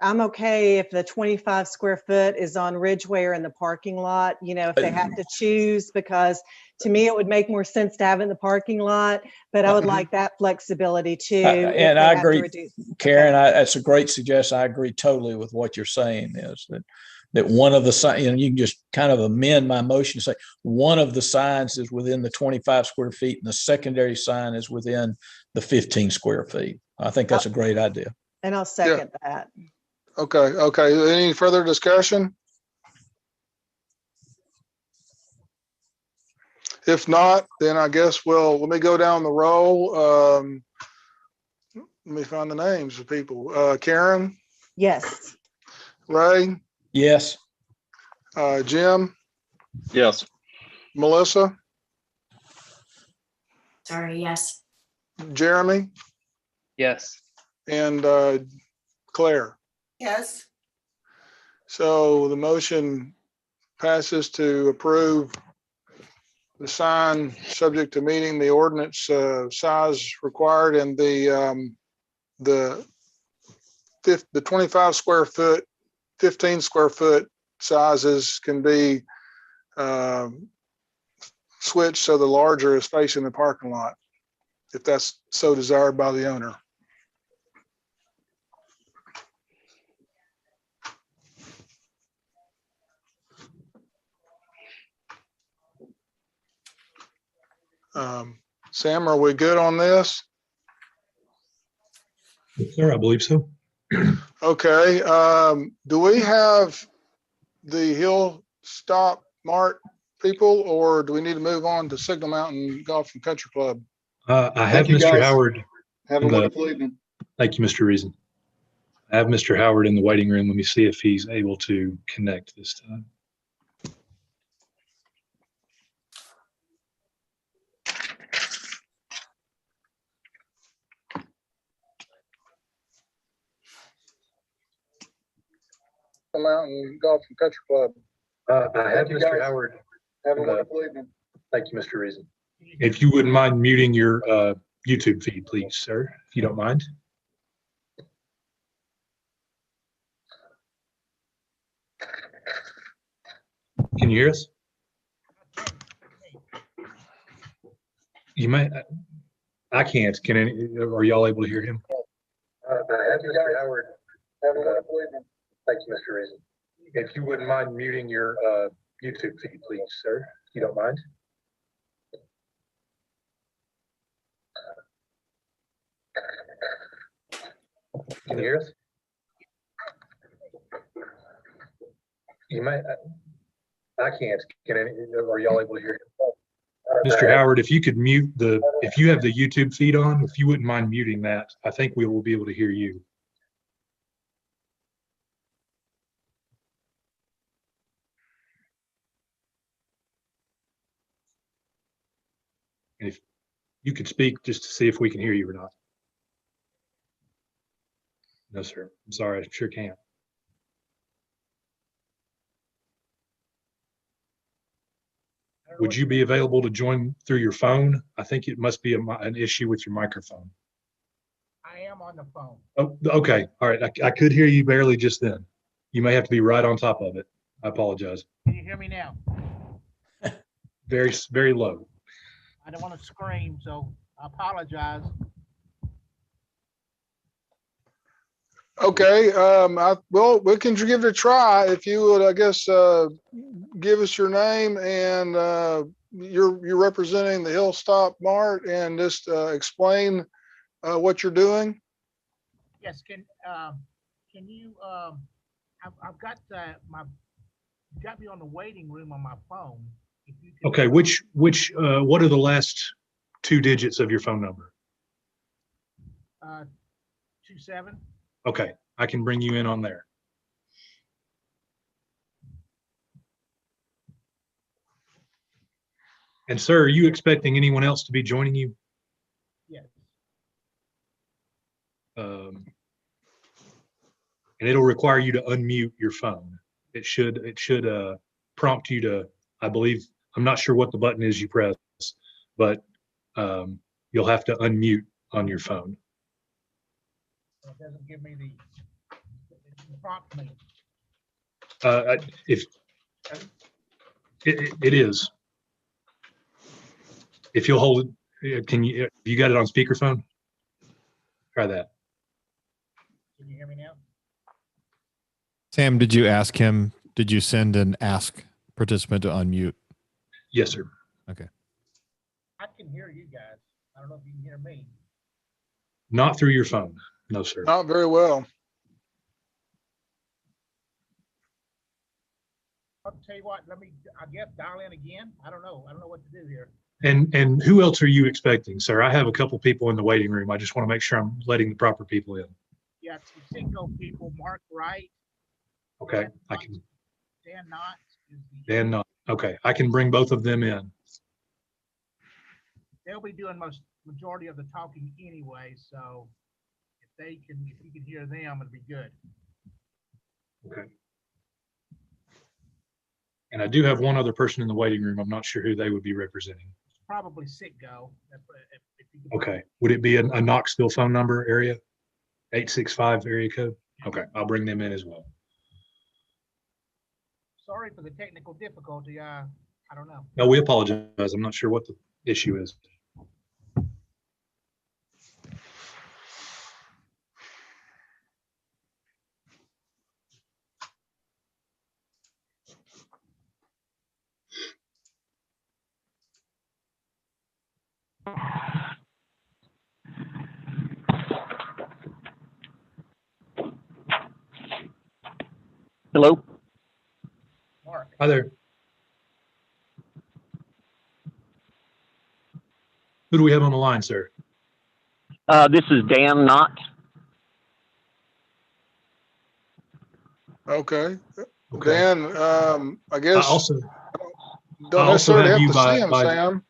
Speaker 3: okay if the 25 square foot is on Ridgeway or in the parking lot, if they have to choose, because to me, it would make more sense to have it in the parking lot, but I would like that flexibility too.
Speaker 9: And I agree, Karen, that's a great suggestion. I agree totally with what you're saying, is that one of the signs, you can just kind of amend my motion to say one of the signs is within the 25 square feet and the secondary sign is within the 15 square feet. I think that's a great idea.
Speaker 3: And I'll second that.
Speaker 1: Okay. Any further discussion? If not, then I guess let me go down the roll. Let me find the names of people. Karen?
Speaker 3: Yes.
Speaker 1: Ray?
Speaker 9: Yes.
Speaker 1: Jim?
Speaker 4: Yes.
Speaker 1: Melissa?
Speaker 14: Sorry, yes.
Speaker 1: Jeremy?
Speaker 13: Yes.
Speaker 1: And Claire?
Speaker 5: Yes.
Speaker 1: So the motion passes to approve the sign subject to meeting the ordinance size required, and the 25 square foot, 15 square foot sizes can be switched so the larger is facing the parking lot, if that's so desired by the owner. Sam, are we good on this?
Speaker 2: Yes, sir, I believe so.
Speaker 1: Okay, do we have the Hill Stop Mart people, or do we need to move on to Signal Mountain Golf and Country Club?
Speaker 2: I have
Speaker 11: Thank you,
Speaker 2: Mr.
Speaker 11: guys.
Speaker 2: Howard.
Speaker 11: Have a
Speaker 2: in the-
Speaker 11: wonderful evening.
Speaker 2: Thank you, Mr. Reason. I have Mr. Howard in the waiting room. Let me see if he's able to connect this time.
Speaker 1: Signal Mountain Golf and Country Club.
Speaker 2: I have
Speaker 11: you,
Speaker 2: Mr.
Speaker 11: guys.
Speaker 2: Howard.
Speaker 11: Have a
Speaker 2: in the-
Speaker 11: wonderful evening.
Speaker 2: Thank you, Mr. Reason. If you wouldn't mind muting your YouTube feed, please, sir, if you don't mind. Can you hear us? You may. I can't. Can any? Are y'all able to hear him? I have Mr. Howard.
Speaker 11: Have a wonderful evening.
Speaker 2: Thank you, Mr. Reason. If you wouldn't mind muting your YouTube feed, please, sir, if you don't mind. Can you hear us? You might. I can't. Can any? Are y'all able to hear? Mr. Howard, if you could mute if you have the YouTube feed on, if you wouldn't mind muting that, I think we will be able to hear you. If you could speak just to see if we can hear you or not. No, sir. I'm sorry. I sure can't. Would you be available to join through your phone? I think it must be an issue with your microphone.
Speaker 15: I am on the phone.
Speaker 2: Oh, okay. All right. I could hear you barely just then. You may have to be right on top of it. I apologize.
Speaker 15: Can you hear me now?
Speaker 2: Very, very low.
Speaker 15: I don't want to scream, so I apologize.
Speaker 1: Okay, well, we can give it a try. If you would, I guess, give us your name and you're representing the Hill Stop Mart, and just explain what you're doing.
Speaker 15: Yes, can you, I've got you got me on the waiting room on my phone. If you can,
Speaker 2: Okay. What are the last 2 digits of your phone number?
Speaker 15: 27.
Speaker 2: Okay. I can bring you in on there. And sir, are you expecting anyone else to be joining you?
Speaker 15: Yes.
Speaker 2: And it'll require you to unmute your phone. It should prompt you to, I believe, I'm not sure what the button is you press, but you'll have to unmute on your phone.
Speaker 15: It doesn't give me the prompt me.
Speaker 2: If it is, if you'll hold it, you got it on speakerphone? Try that.
Speaker 15: Can you hear me now?
Speaker 7: Sam, did you send an ask participant to unmute?
Speaker 2: Yes, sir.
Speaker 7: Okay.
Speaker 15: I can hear you guys. I don't know if you can hear me.
Speaker 2: Not through your phone. No, sir.
Speaker 1: Not very well.
Speaker 15: I'll tell you what, I guess dial in again. I don't know what to do here.
Speaker 2: And who else are you expecting, sir? I have a couple people in the waiting room. I just want to make sure I'm letting the proper people in.
Speaker 15: Yeah, it's the single people, Mark Wright.
Speaker 2: Okay, I can.
Speaker 15: Dan Knott is
Speaker 2: Dan Knott. Okay, I can bring both of them in.
Speaker 15: They'll be doing majority of the talking anyway, so if you can hear them, it'll be good.
Speaker 2: Okay. And I do have one other person in the waiting room. I'm not sure who they would be representing.
Speaker 15: Probably Sitgo.
Speaker 2: Okay. Would it be a Knoxville phone number area? 865 area code? Okay, I'll bring them in as well.
Speaker 15: Sorry for the technical difficulty. I don't know.
Speaker 2: No, we apologize. I'm not sure what the issue is.
Speaker 16: Hello.
Speaker 15: Mark.
Speaker 2: Hi there. Who do we have on the line, sir?
Speaker 16: This is Dan Knott.
Speaker 1: Okay.
Speaker 2: Okay.
Speaker 1: Dan, I guess
Speaker 2: I also
Speaker 1: don't
Speaker 2: I also
Speaker 1: necessarily
Speaker 2: have
Speaker 1: have
Speaker 2: you
Speaker 1: to
Speaker 2: by-
Speaker 1: see him,
Speaker 2: by-
Speaker 1: Sam.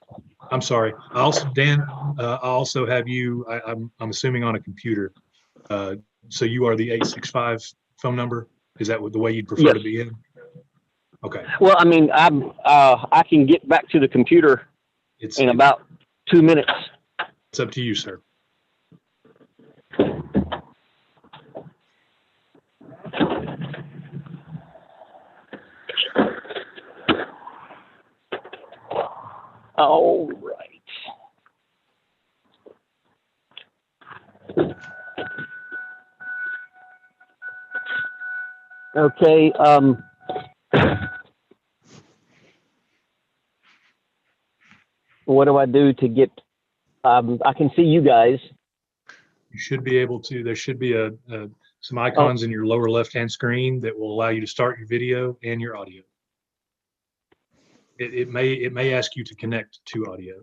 Speaker 2: I'm sorry. I also, Dan, I also have you, I'm assuming on a computer. So you are the 865 phone number? Is that the way you'd prefer to
Speaker 16: Yes.
Speaker 2: be in? Okay.
Speaker 16: Well, I mean, I can get back to the computer in about 2 minutes.
Speaker 2: It's up to you, sir.
Speaker 16: All right. Okay. What do I do to get? I can see you guys.
Speaker 2: You should be able to, there should be some icons in your lower left-hand screen that will allow you to start your video and your audio. It may ask you to connect to audio.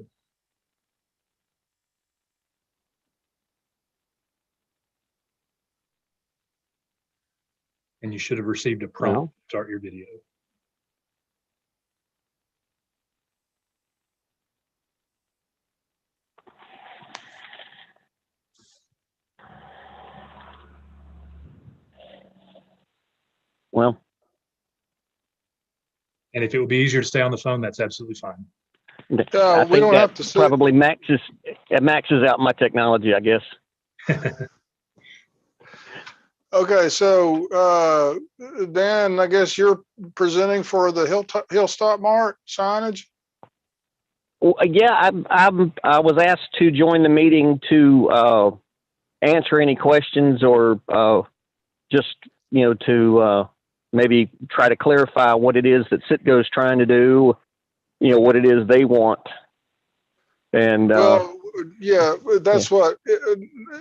Speaker 2: And you should have received a prompt to start your video.
Speaker 16: Well,
Speaker 2: and if it would be easier to stay on the phone, that's absolutely fine.
Speaker 16: I
Speaker 1: we
Speaker 16: think
Speaker 1: don't
Speaker 16: that
Speaker 1: have to sit.
Speaker 16: probably maxes out my technology, I guess.
Speaker 1: Okay, so Dan, I guess you're presenting for the Hilltop Mart signage.
Speaker 16: Well, yeah, I was asked to join the meeting to answer any questions or just to maybe try to clarify what it is that Citgo's trying to do, what it is they want. And
Speaker 1: well, yeah, that's what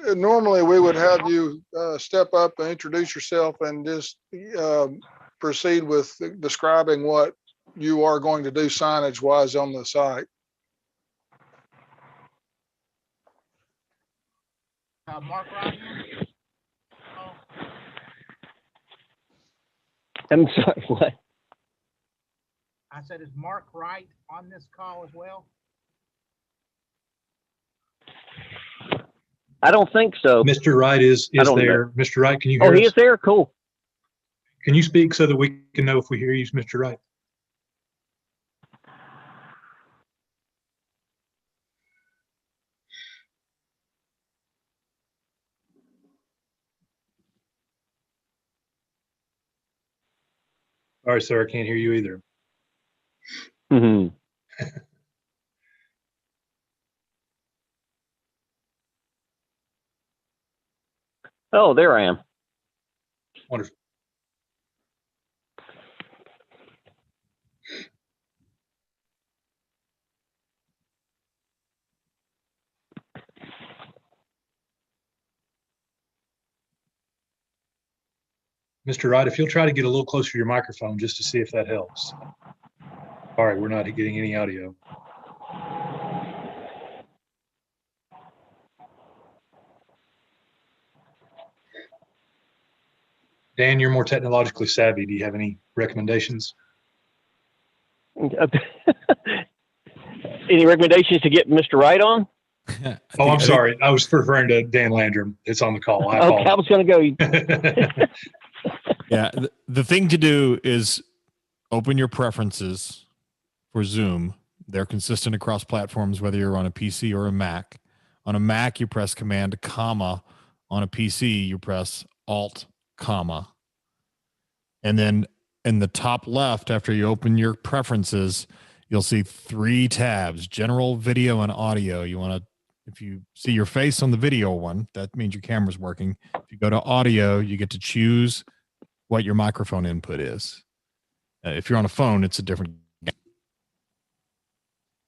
Speaker 1: normally we would have you step up and introduce yourself and just proceed with describing what you are going to do signage wise on the site.
Speaker 15: Mark Ryan?
Speaker 16: I'm sorry, what?
Speaker 15: I said, is Mark Wright on this call as well?
Speaker 16: I don't think so.
Speaker 2: Mr. Wright is there.
Speaker 16: know.
Speaker 2: Mr. Wright, can you hear
Speaker 16: Oh,
Speaker 2: us?
Speaker 16: he is there? Cool.
Speaker 2: Can you speak so that we can know if we hear you, Mr. Wright? All right, sir, I can't hear you either.
Speaker 16: Mm-hmm. Oh, there I am.
Speaker 2: Wonderful. Mr. Wright, if you'll try to get a little closer to your microphone just to see if that helps. All right, we're not getting any audio. Dan, you're more technologically savvy. Do you have any recommendations?
Speaker 16: Any recommendations to get Mr. Wright on?
Speaker 2: Oh, I'm sorry. I was referring to Dan Landrum. It's on the call. I
Speaker 16: Okay, I was going to go.
Speaker 7: Yeah, the thing to do is open your preferences for Zoom. They're consistent across platforms, whether you're on a PC or a Mac. On a Mac, you press Command, comma. On a PC, you press Alt, comma. And then in the top left, after you open your preferences, you'll see 3 tabs: General, Video, and Audio. You want to, if you see your face on the video one, that means your camera's working. If you go to Audio, you get to choose what your microphone input is. If you're on a phone, it's a different.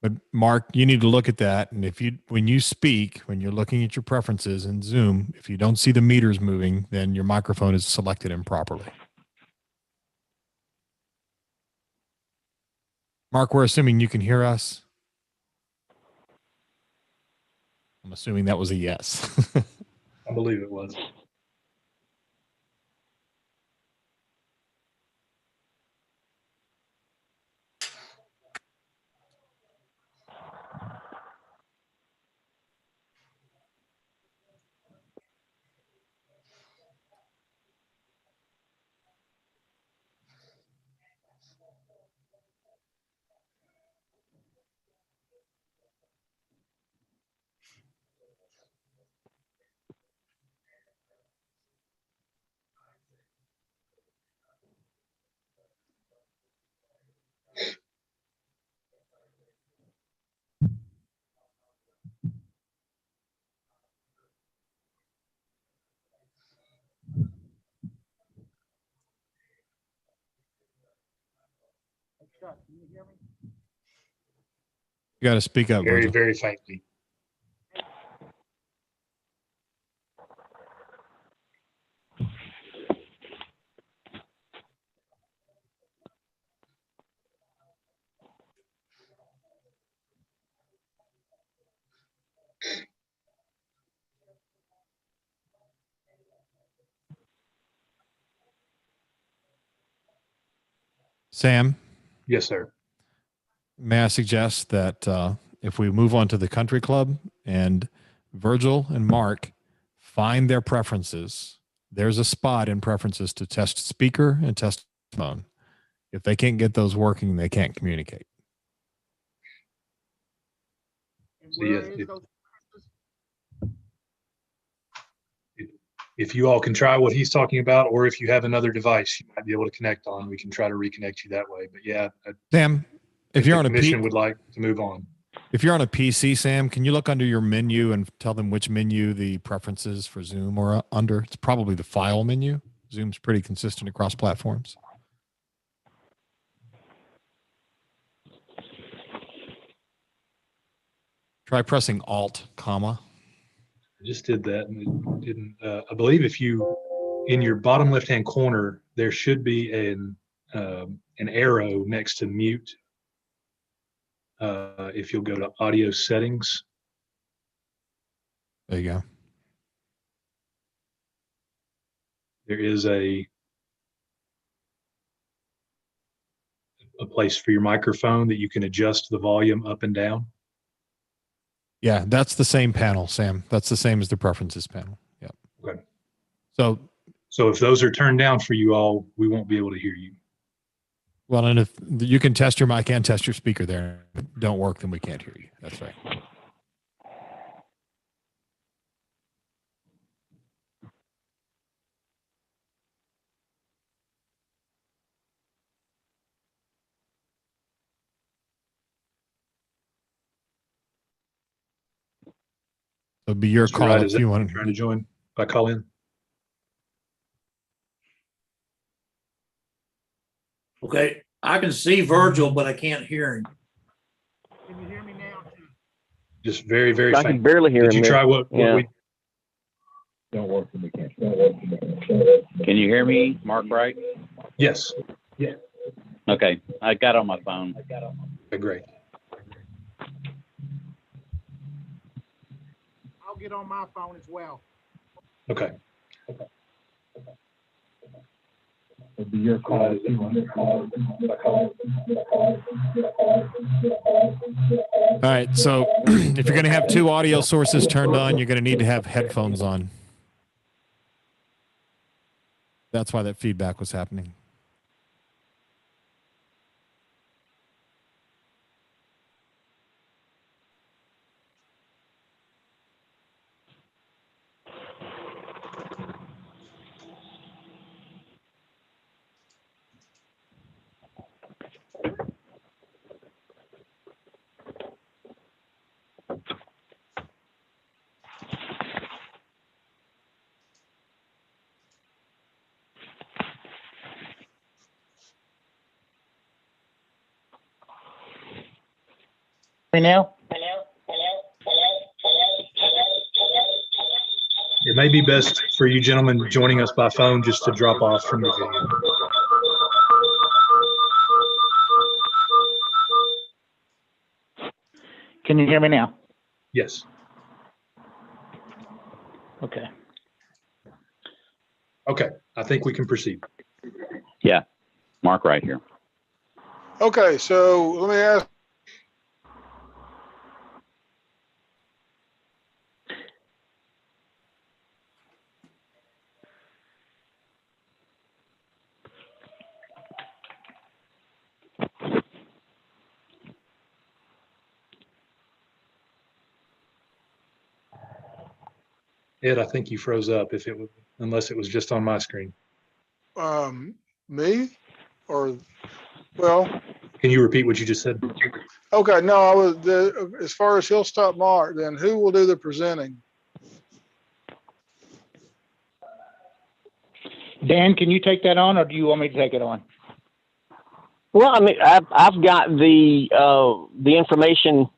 Speaker 7: But Mark, you need to look at that. And when you speak, when you're looking at your preferences in Zoom, if you don't see the meters moving, then your microphone is selected improperly. Mark, we're assuming you can hear us. I'm assuming that was a yes.
Speaker 2: I believe it was.
Speaker 15: Chuck, can you hear me?
Speaker 7: You got to speak up,
Speaker 2: Very,
Speaker 7: Virgil.
Speaker 2: very faintly.
Speaker 7: Sam,
Speaker 2: Yes, sir.
Speaker 7: may I suggest that if we move on to the country club and Virgil and Mark find their preferences, there's a spot in preferences to test speaker and test phone. If they can't get those working, they can't communicate.
Speaker 2: So yes, if you all can try what he's talking about, or if you have another device you might be able to connect on, we can try to reconnect you that way. But yeah,
Speaker 7: Sam, if you're on a
Speaker 2: commission would like to move on.
Speaker 7: If you're on a PC, Sam, can you look under your menu and tell them which menu the preferences for Zoom are under? It's probably the file menu. Zoom's pretty consistent across platforms. Try pressing Alt, comma.
Speaker 2: I just did that and it didn't. I believe if you, in your bottom left-hand corner, there should be an arrow next to mute. If you'll go to audio settings.
Speaker 7: There you go.
Speaker 2: There is a place for your microphone that you can adjust the volume up and down.
Speaker 7: Yeah, that's the same panel, Sam. That's the same as the preferences panel. Yeah.
Speaker 2: Okay.
Speaker 7: So
Speaker 2: if those are turned down for you all, we won't be able to hear you.
Speaker 7: Well, and if you can test your mic and test your speaker there, don't work, then we can't hear you. That's right. It'll be your
Speaker 2: Mr.
Speaker 7: call
Speaker 2: Wright,
Speaker 7: if
Speaker 2: is
Speaker 7: you
Speaker 2: that
Speaker 7: want
Speaker 2: trying to join by call in.
Speaker 6: Okay, I can see Virgil, but I can't hear him.
Speaker 15: Can you hear me now?
Speaker 2: Just very, very
Speaker 16: I
Speaker 2: faint.
Speaker 16: can barely hear him.
Speaker 2: Did you try what
Speaker 16: Yeah.
Speaker 2: we?
Speaker 4: Don't work when we can't. Can you hear me, Mark Wright?
Speaker 2: Yes. Yeah.
Speaker 4: Okay, I got on my phone.
Speaker 2: Okay, great.
Speaker 15: I'll get on my phone as well.
Speaker 2: Okay.
Speaker 4: It'll be your call.
Speaker 7: All right. So if you're going to have two audio sources turned on, you're going to need to have headphones on. That's why that feedback was happening.
Speaker 15: Now?
Speaker 2: It may be best for you gentlemen joining us by phone just to drop off from the video.
Speaker 15: Can you hear me now?
Speaker 2: Yes.
Speaker 15: Okay.
Speaker 2: Okay. I think we can proceed.
Speaker 17: Yeah. Mark right here.
Speaker 1: Okay, so let me ask.
Speaker 2: Ed, I think you froze up if it was, unless it was just on my screen.
Speaker 1: Me or, well,
Speaker 2: Can you repeat what you just said?
Speaker 1: okay, no, I was, as far as Hilltop Mark, then who will do the presenting?
Speaker 15: Dan, can you take that on, or do you want me to take it on?
Speaker 16: Well, I mean, I've got the information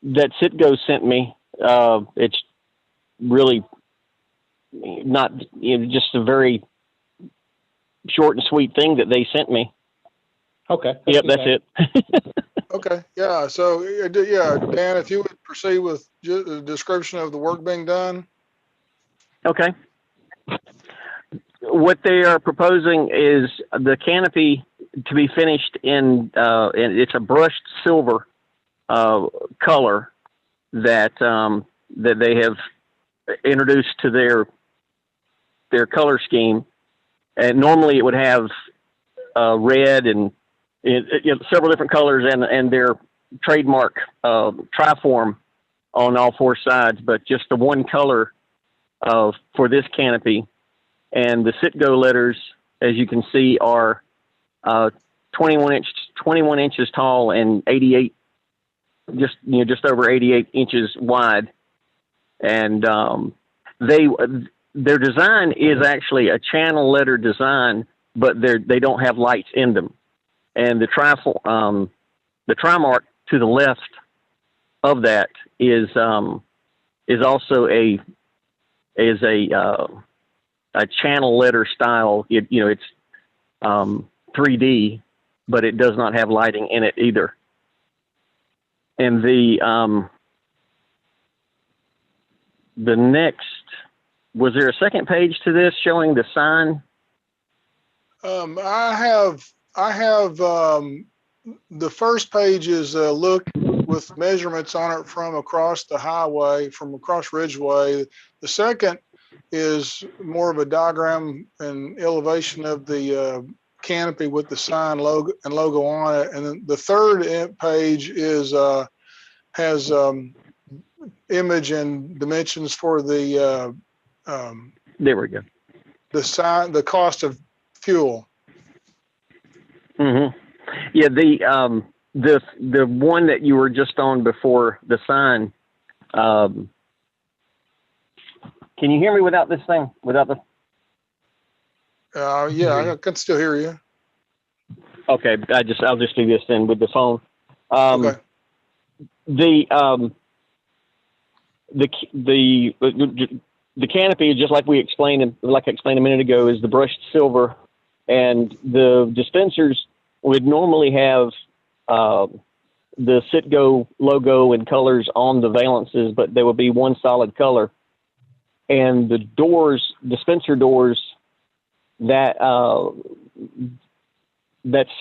Speaker 16: that Citgo sent me. It's really not, just a very short and sweet thing that they sent me.
Speaker 15: Okay.
Speaker 16: Yep, that's it.
Speaker 1: Okay, yeah, so, yeah, Dan, if you would proceed with the description of the work being done.
Speaker 16: Okay. What they are proposing is the canopy to be finished in it's a brushed silver color that that they have introduced to their color scheme. And normally it would have red and several different colors and their trademark triform on all four sides, but just the one color for this canopy. And the Citgo letters, as you can see, are 21 inches tall and 88, just over 88 inches wide. And their design is actually a channel letter design, but they don't have lights in them. And the Trimark to the left of that is also a channel letter style. It's 3D, but it does not have lighting in it either. And the next, was there a second page to this showing the sign?
Speaker 1: I have the first page is a look with measurements on it from across the highway, from across Ridgeway. The second is more of a diagram and elevation of the canopy with the sign logo on it. And then the third page is has image and dimensions for the
Speaker 16: there we go.
Speaker 1: The sign, the cost of fuel.
Speaker 16: Mm-hmm. Yeah, the one that you were just on before the sign. Can you hear me without this thing? Without the?
Speaker 1: Yeah, I can still hear you.
Speaker 16: Okay, I'll just do this then with the phone.
Speaker 1: Okay.
Speaker 16: The canopy, just like I explained a minute ago, is the brushed silver, and the dispensers would normally have the Citgo logo and colors on the valences, but there would be one solid color. And the doors, dispenser doors, that's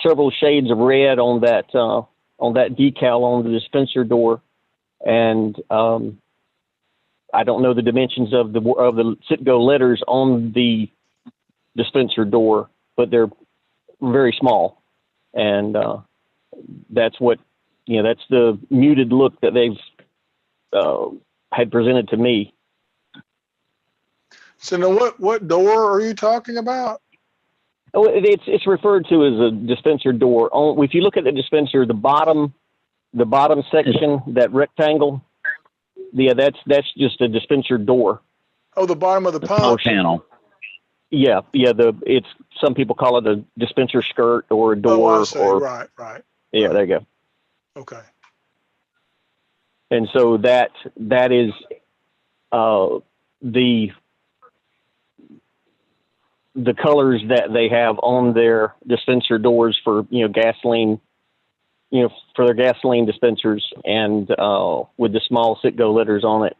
Speaker 16: several shades of red on that decal on the dispenser door, and I don't know the dimensions of the Citgo letters on the dispenser door, but they're very small, and that's what that's the muted look that they've had presented to me.
Speaker 1: So now, what door are you talking about?
Speaker 16: Oh, it's referred to as a dispenser door. If you look at the dispenser, the bottom section, that rectangle, yeah, that's just a dispenser door.
Speaker 1: Oh, the bottom of the pump
Speaker 17: channel.
Speaker 16: Yeah. It's some people call it a dispenser skirt or a door.
Speaker 1: Oh, I see. Right.
Speaker 16: Yeah, there you go.
Speaker 1: Okay.
Speaker 16: And so that is the colors that they have on their dispenser doors for gasoline for their gasoline dispensers and with the small Citgo letters on it.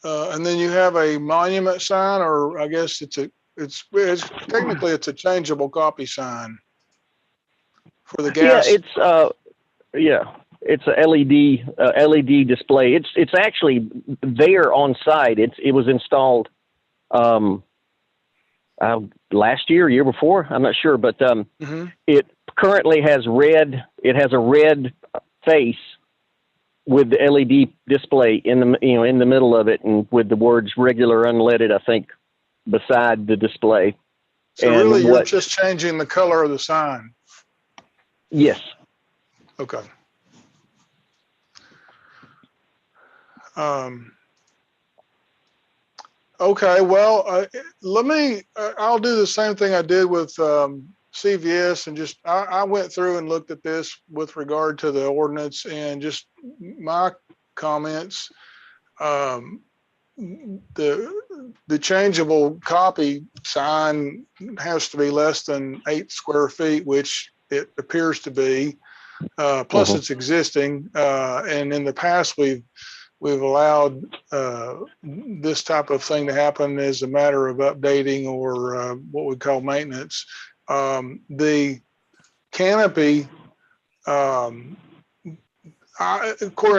Speaker 1: And then you have a monument sign, or I guess it's technically it's a changeable copy sign for the gas.
Speaker 16: It's a LED display. It's actually there on site. It was installed last year before. I'm not sure, but it currently has red. It has a red face with the LED display in the middle of it, and with the words "regular unleaded," I think, beside the display.
Speaker 1: So
Speaker 16: and
Speaker 1: really, you're just changing the color of the sign.
Speaker 16: Yes.
Speaker 1: Okay. Okay, well, I'll do the same thing I did with CVS, and just, I went through and looked at this with regard to the ordinance, and just my comments. The changeable copy sign has to be less than 8 square feet, which it appears to be. Plus it's existing, and in the past we've allowed this type of thing to happen as a matter of updating or what we call maintenance. The canopy, according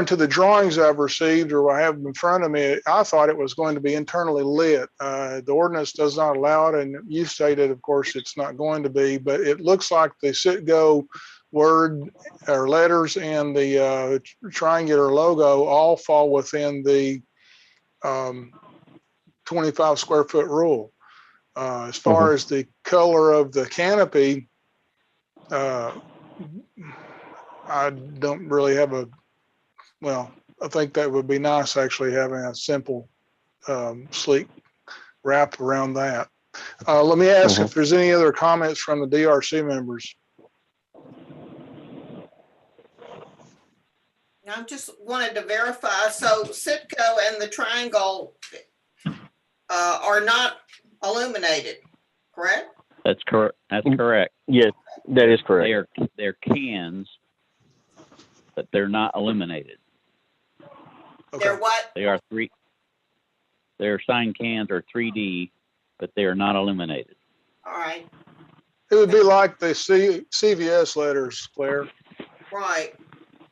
Speaker 1: to the drawings I've received or I have in front of me, I thought it was going to be internally lit. The ordinance does not allow it, and you stated, of course, it's not going to be, but it looks like the Citgo word or letters and the triangular logo all fall within the 25 square foot rule. As far as the color of the canopy, I don't really have I think that would be nice, actually, having a simple, sleek wrap around that. Let me ask if there's any other comments from the DRC members.
Speaker 5: I just wanted to verify, so Citgo and the triangle are not illuminated, correct?
Speaker 17: That's correct. That's correct.
Speaker 16: Yes, that is correct.
Speaker 17: They're cans, but they're not illuminated.
Speaker 5: Okay. They're what?
Speaker 17: They are their sign cans are 3D, but they are not illuminated.
Speaker 5: All right.
Speaker 1: It would be like the CVS letters, Claire.
Speaker 5: Right.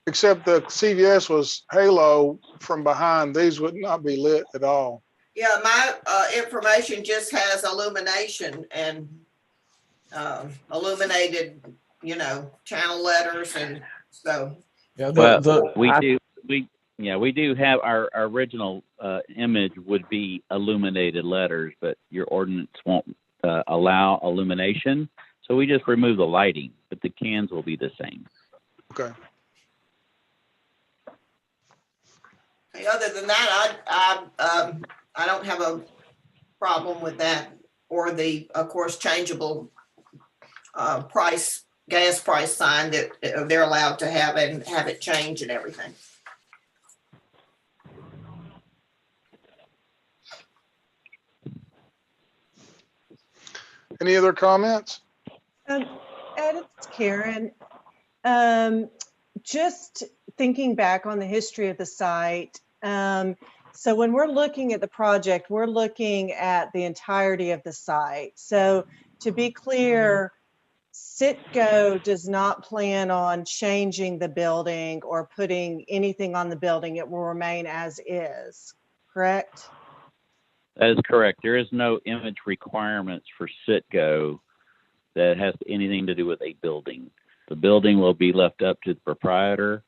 Speaker 1: Except the CVS was halo from behind. These would not be lit at all.
Speaker 5: Yeah, my information just has illumination and illuminated, channel letters, and so.
Speaker 9: Yeah,
Speaker 17: we do have our original image would be illuminated letters, but your ordinance won't allow illumination, so we just remove the lighting, but the cans will be the same.
Speaker 1: Okay.
Speaker 5: Other than that, I don't have a problem with that, or the, of course, changeable gas price sign that they're allowed to have and have it change and everything.
Speaker 1: Any other comments?
Speaker 3: Ed, it's Karen. Just thinking back on the history of the site. So when we're looking at the project, we're looking at the entirety of the site. So to be clear, Citgo does not plan on changing the building or putting anything on the building. It will remain as is, correct?
Speaker 17: That is correct. There is no image requirements for Citgo that has anything to do with a building. The building will be left up to the proprietor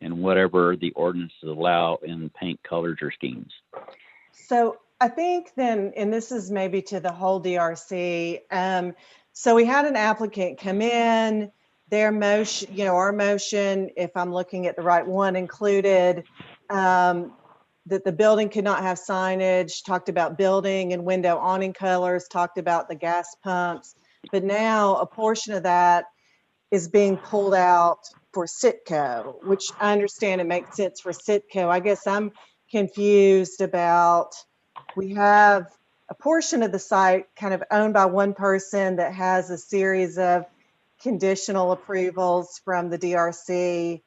Speaker 17: and whatever the ordinances allow in paint colors or schemes. So
Speaker 3: I think then, and this is maybe to the whole DRC, so we had an applicant come in, their motion, our motion, if I'm looking at the right one, included that the building could not have signage, talked about building and window awning colors, talked about the gas pumps, but now a portion of that is being pulled out for Citgo, which I understand it makes sense for Citgo. I guess I'm confused about, we have a portion of the site kind of owned by one person that has a series of conditional approvals from the DRC.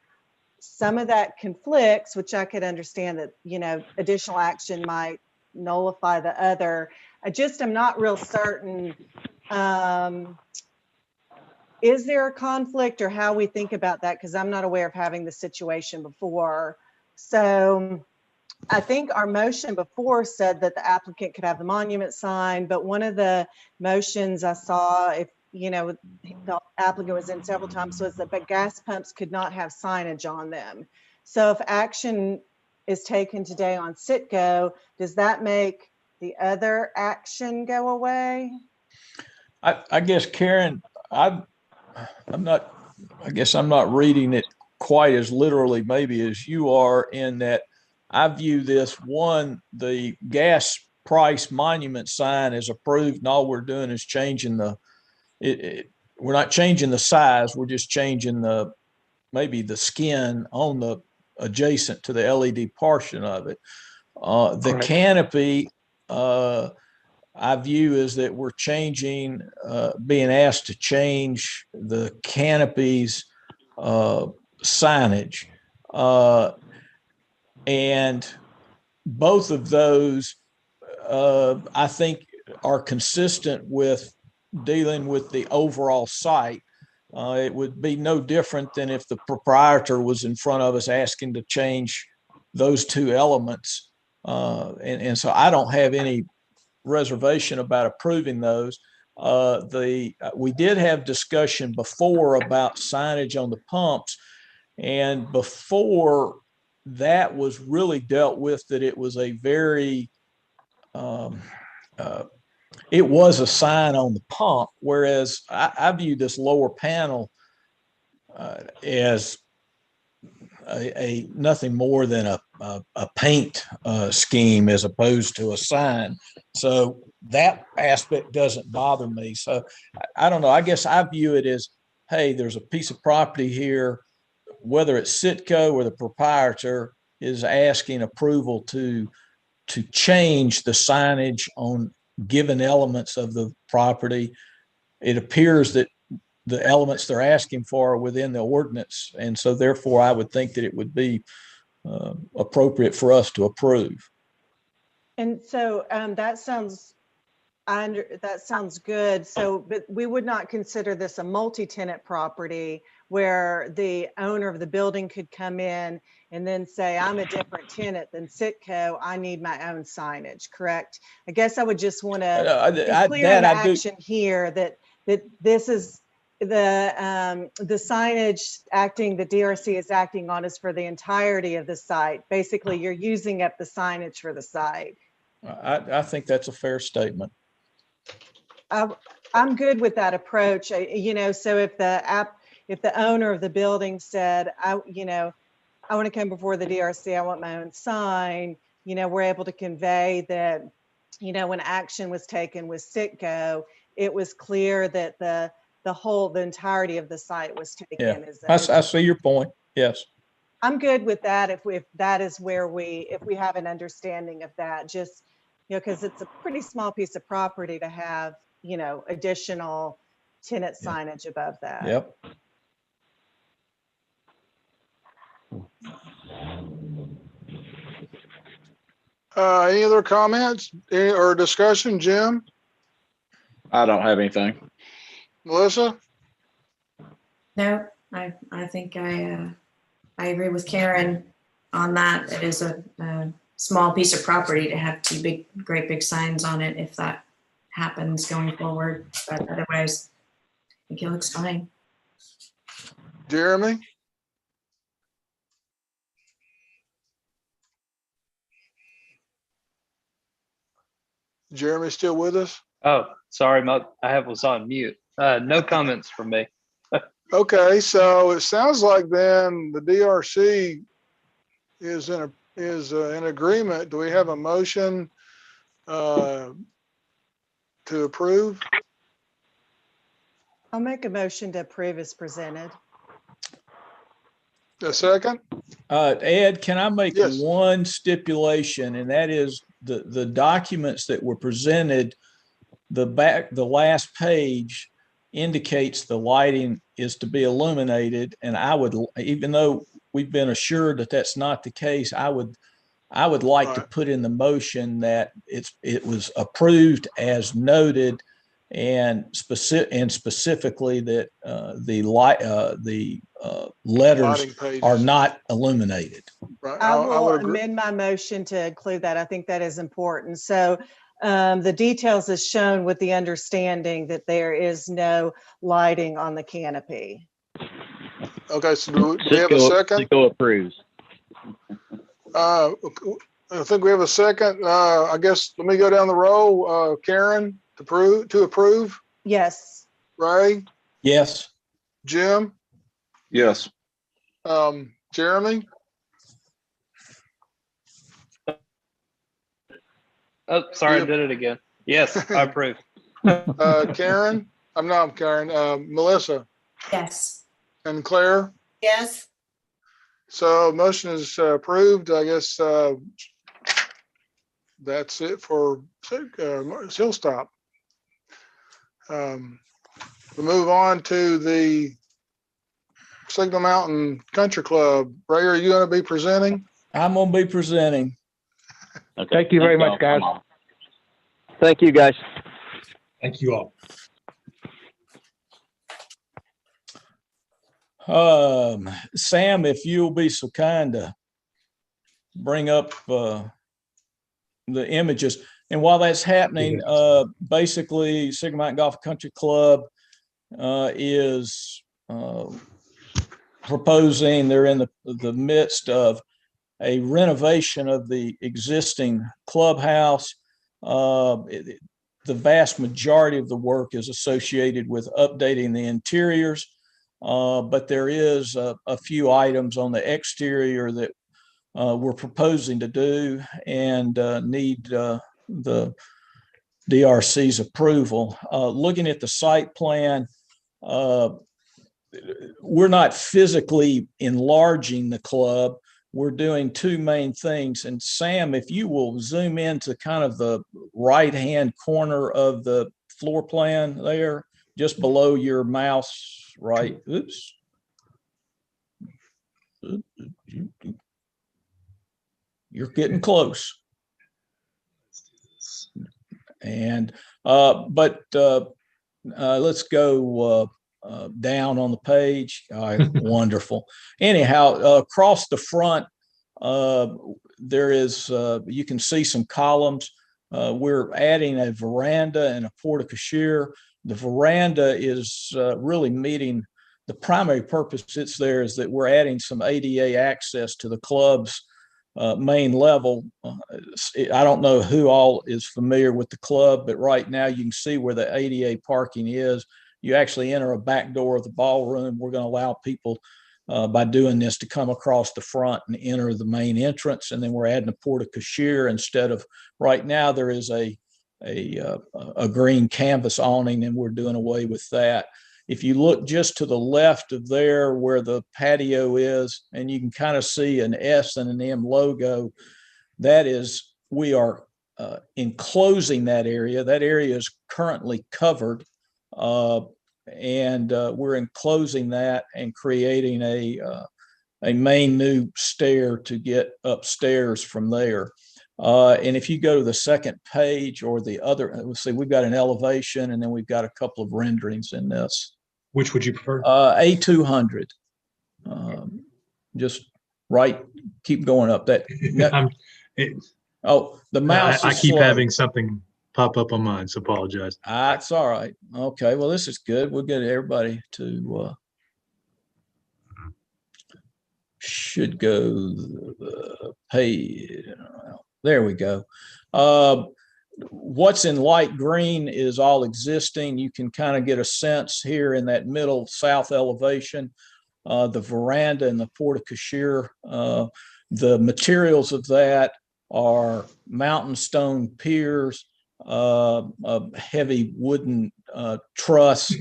Speaker 3: Some of that conflicts, which I could understand that, you know, additional action might nullify the other. I just am not real certain. Is there a conflict, or how we think about that? Because I'm not aware of having the situation before. So I think our motion before said that the applicant could have the monument sign, but one of the motions I saw, if you know, the applicant was in several times, was that gas pumps could not have signage on them. So if action is taken today on Citgo, does that make the other action go away?
Speaker 9: I guess, Karen, I guess I'm not reading it quite as literally maybe as you are, in that I view this one, the gas price monument sign is approved, and all we're doing is changing we're not changing the size, we're just changing maybe the skin on the adjacent to the LED portion of it. The
Speaker 18: Correct.
Speaker 9: canopy, I view is that we're changing, being asked to change the canopy's signage. And both of those, I think, are consistent with dealing with the overall site. It would be no different than if the proprietor was in front of us asking to change those two elements. And so I don't have any reservation about approving those. We did have discussion before about signage on the pumps, and before that was really dealt with, that it was a very it was a sign on the pump, whereas I view this lower panel as a nothing more than a paint scheme as opposed to a sign. So that aspect doesn't bother me. So I don't know. I guess I view it as, hey, there's a piece of property here, whether it's Citgo or the proprietor is asking approval to change the signage on given elements of the property. It appears that the elements they're asking for are within the ordinance. And so therefore I would think that it would be appropriate for us to approve.
Speaker 3: And so that sounds good. So, but we would not consider this a multi-tenant property where the owner of the building could come in and then say, I'm a different tenant than Citgo, I need my own signage, correct? I guess I would just want to be clear in the action here that this is the signage the DRC is acting on is for the entirety of the site. Basically, you're using up the signage for the site.
Speaker 9: I think that's a fair statement.
Speaker 3: I'm good with that approach. So if the owner of the building said, I want to come before the DRC, I want my own sign, we're able to convey that, when action was taken with Citgo, it was clear that the entirety of the site was taken.
Speaker 9: Yeah, I see your point. Yes.
Speaker 3: I'm good with that. If that is where if we have an understanding of that, just, because it's a pretty small piece of property to have, additional tenant signage above that.
Speaker 9: Yep.
Speaker 1: Any other comments or discussion, Jim?
Speaker 4: I don't have anything.
Speaker 1: Melissa?
Speaker 14: No, I think I agree with Karen on that. It is a small piece of property to have two great big signs on it if that happens going forward. But otherwise, I think it looks fine.
Speaker 1: Jeremy? Jeremy still with us?
Speaker 13: Oh, sorry, I was on mute. No comments from me.
Speaker 1: Okay, so it sounds like then the DRC is in agreement. Do we have a motion to approve?
Speaker 3: I'll make a motion to approve as presented.
Speaker 1: A second?
Speaker 9: Ed, can I make one stipulation, and that is the documents that were presented, the last page indicates the lighting is to be illuminated. And I would, even though we've been assured that that's not the case, I would like to put in the motion that it was approved as noted, and specifically that the letters
Speaker 1: Lighting pages.
Speaker 9: are not illuminated.
Speaker 1: Right.
Speaker 3: I
Speaker 1: would
Speaker 3: will
Speaker 1: agree.
Speaker 3: amend my motion to include that. I think that is important. So the details is shown with the understanding that there is no lighting on the canopy.
Speaker 1: Okay, so do we have a second?
Speaker 17: Cisco approves.
Speaker 1: I think we have a second. I guess let me go down the row. Karen, to approve.
Speaker 3: Yes.
Speaker 1: Ray.
Speaker 9: Yes.
Speaker 1: Jim.
Speaker 4: Yes.
Speaker 1: Jeremy.
Speaker 13: Oh, sorry, I did it again. Yes, I approve.
Speaker 1: Karen. I'm Karen. Melissa.
Speaker 14: Yes.
Speaker 1: And Claire.
Speaker 5: Yes.
Speaker 1: So motion is approved. I guess that's it for Hilltop. We move on to the Signal Mountain Country Club. Ray, are you going to be presenting?
Speaker 9: I'm going to be presenting.
Speaker 17: Okay.
Speaker 16: Thank you very much, guys.
Speaker 17: Come on.
Speaker 16: Thank you, guys.
Speaker 2: Thank you all.
Speaker 9: Sam, if you'll be so kind to bring up the images. And while that's happening, basically Signal Mountain Golf Country Club is proposing, they're in the midst of a renovation of the existing clubhouse. The vast majority of the work is associated with updating the interiors. But there is a few items on the exterior that we're proposing to do and need the DRC's approval. Looking at the site plan, we're not physically enlarging the club. We're doing two main things. And Sam, if you will zoom into kind of the right-hand corner of the floor plan there, just below your mouse, right? Oops. You're getting close. And, but let's go down on the page. Wonderful. Anyhow, across the front, there is, you can see some columns. We're adding a veranda and a porte-cochere. The veranda is really meeting the primary purpose it's there is that we're adding some ADA access to the club's main level. I don't know who all is familiar with the club, but right now you can see where the ADA parking is. You actually enter a back door of the ballroom. We're going to allow people by doing this to come across the front and enter the main entrance. And then we're adding a porte-cochere instead of, right now there is a green canvas awning, and we're doing away with that. If you look just to the left of there where the patio is, and you can kind of see an S and an M logo, that is, we are enclosing that area. That area is currently covered, and we're enclosing that and creating a main new stair to get upstairs from there. And if you go to the second page or the other, let's see, we've got an elevation and then we've got a couple of renderings in this.
Speaker 2: Which would you prefer?
Speaker 9: A200. Just right, keep going up that. The mouse
Speaker 2: I
Speaker 9: is
Speaker 2: keep
Speaker 9: slow.
Speaker 2: having something pop up on mine, so apologize.
Speaker 9: It's all right. Okay, well, this is good. We'll get everybody to should go the page. There we go. What's in light green is all existing. You can kind of get a sense here in that middle south elevation, the veranda and the porte-cochere. The materials of that are mountain stone piers, a heavy wooden truss,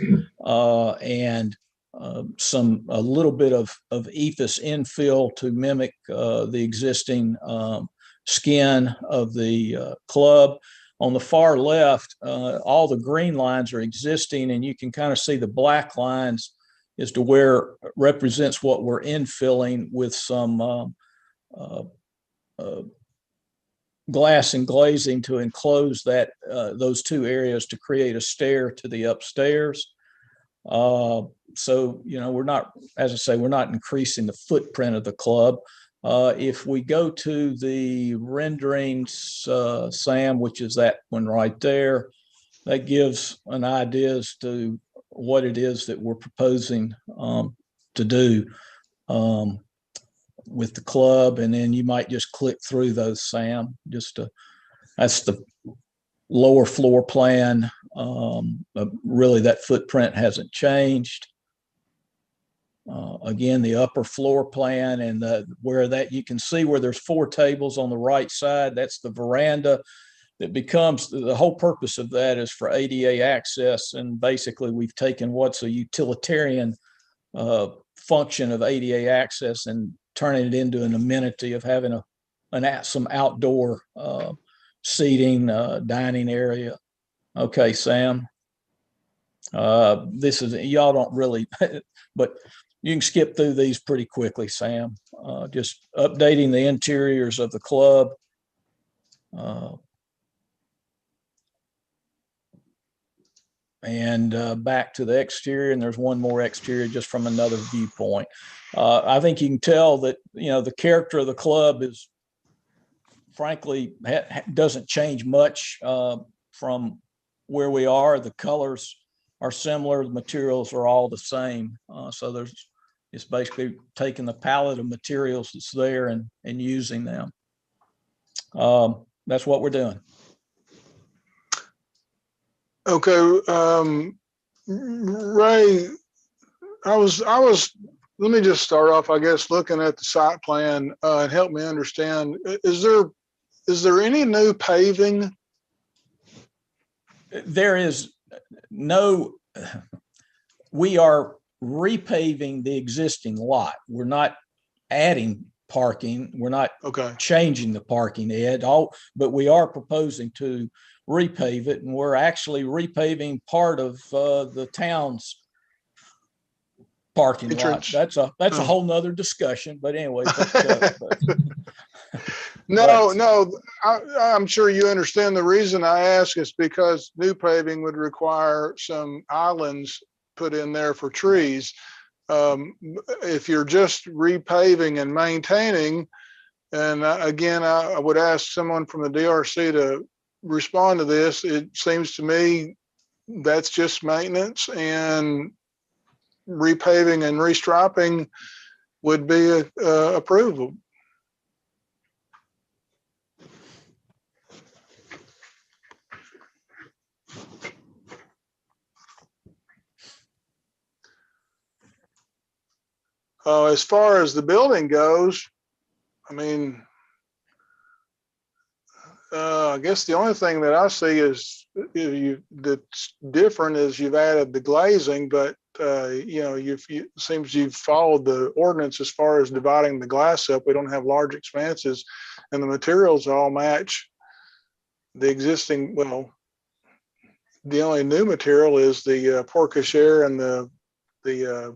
Speaker 9: and a little bit of ephes infill to mimic the existing skin of the club. On the far left, all the green lines are existing, and you can kind of see the black lines as to where represents what we're infilling with some glass and glazing to enclose that those two areas to create a stair to the upstairs. So, you know, we're not, as I say, we're not increasing the footprint of the club. If we go to the renderings, Sam, which is that one right there, that gives an idea as to what it is that we're proposing to do with the club. And then you might just click through those, Sam, that's the lower floor plan. Really, that footprint hasn't changed. Again, the upper floor plan and where that you can see where there's 4 tables on the right side, that's the veranda that becomes, the whole purpose of that is for ADA access. And basically we've taken what's a utilitarian function of ADA access and turning it into an amenity of having some outdoor seating, dining area. Okay, Sam. This is, y'all don't really, but you can skip through these pretty quickly, Sam. Just updating the interiors of the club. And back to the exterior, and there's one more exterior just from another viewpoint. I think you can tell that, you know, the character of the club is, frankly, doesn't change much from where we are. The colors are similar, the materials are all the same. So it's basically taking the palette of materials that's there and using them. That's what we're doing.
Speaker 1: Okay, Ray, let me just start off, I guess, looking at the site plan and help me understand. Is there any new paving?
Speaker 9: There is no, we are repaving the existing lot. We're not adding parking. We're not changing the parking, Ed, but we are proposing to repave it, and we're actually repaving part of the town's parking lot. That's a whole nother discussion, but anyway.
Speaker 1: No, I'm sure you understand the reason I ask is because new paving would require some islands put in there for trees. If you're just repaving and maintaining, and again, I would ask someone from the DRC to respond to this. It seems to me that's just maintenance, and repaving and restriping would be approvable. As far as the building goes, I mean, I guess the only thing that I see is that's different is you've added the glazing, but you know, it seems you've followed the ordinance as far as dividing the glass up. We don't have large expanses, and the materials all match the existing. Well, the only new material is the porte-cochere and the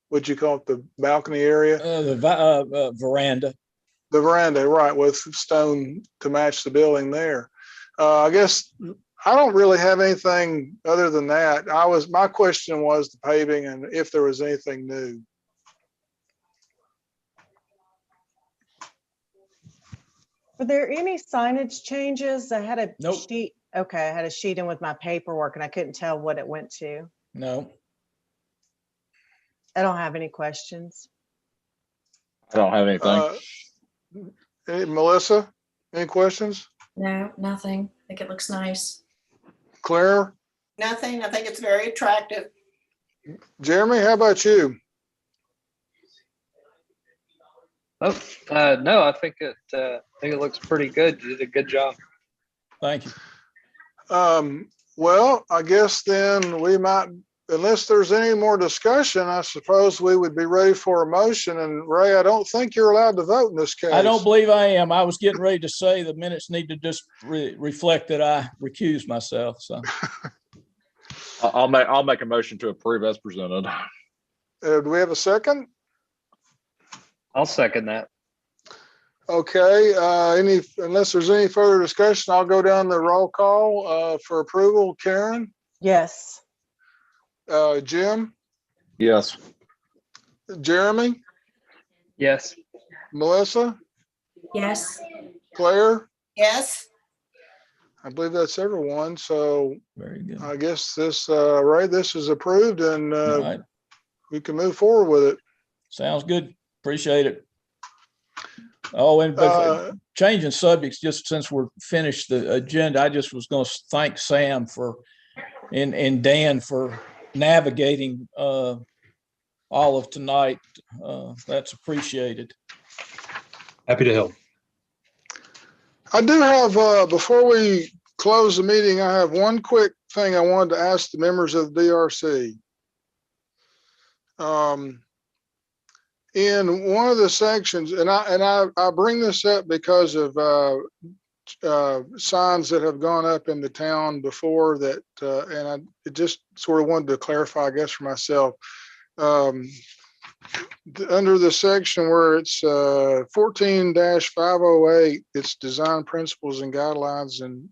Speaker 1: what'd you call it, the balcony area?
Speaker 9: The veranda.
Speaker 1: The veranda, right, with stone to match the building there. I guess I don't really have anything other than that. My question was the paving and if there was anything new.
Speaker 3: Were there any signage changes? I had a sheet. Okay, I had a sheet in with my paperwork and I couldn't tell what it went to.
Speaker 9: No.
Speaker 3: I don't have any questions.
Speaker 4: I don't have anything.
Speaker 1: Hey, Melissa, any questions?
Speaker 14: No, nothing. I think it looks nice.
Speaker 1: Claire?
Speaker 5: Nothing. I think it's very attractive.
Speaker 1: Jeremy, how about you?
Speaker 13: Oh, no, I think it looks pretty good. You did a good job.
Speaker 9: Thank you.
Speaker 1: Well, I guess then we might unless there's any more discussion, I suppose we would be ready for a motion. And Ray, I don't think you're allowed to vote in this case.
Speaker 9: I don't believe I am. I was getting ready to say the minutes need to just reflect that I recused myself. So
Speaker 4: I'll make a motion to approve as presented.
Speaker 1: Do we have a second?
Speaker 13: I'll second that.
Speaker 1: Okay, unless there's any further discussion, I'll go down the roll call for approval. Karen?
Speaker 3: Yes.
Speaker 1: Jim?
Speaker 4: Yes.
Speaker 1: Jeremy?
Speaker 13: Yes.
Speaker 1: Melissa?
Speaker 14: Yes.
Speaker 1: Claire?
Speaker 5: Yes.
Speaker 1: I believe that's everyone. So
Speaker 9: very good.
Speaker 1: I guess this, Ray, this is approved and
Speaker 9: All right.
Speaker 1: we can move forward with it.
Speaker 9: Sounds good. Appreciate it. Oh, and but changing subjects, just since we're finished the agenda, I just was going to thank Sam for and Dan for navigating all of tonight. That's appreciated.
Speaker 2: Happy to help.
Speaker 1: I do have, before we close the meeting, I have one quick thing I wanted to ask the members of the DRC. In one of the sections, and I bring this up because of signs that have gone up in the town before that, and it just sort of wanted to clarify, I guess, for myself. Under the section where it's 14-508, it's design principles and guidelines, and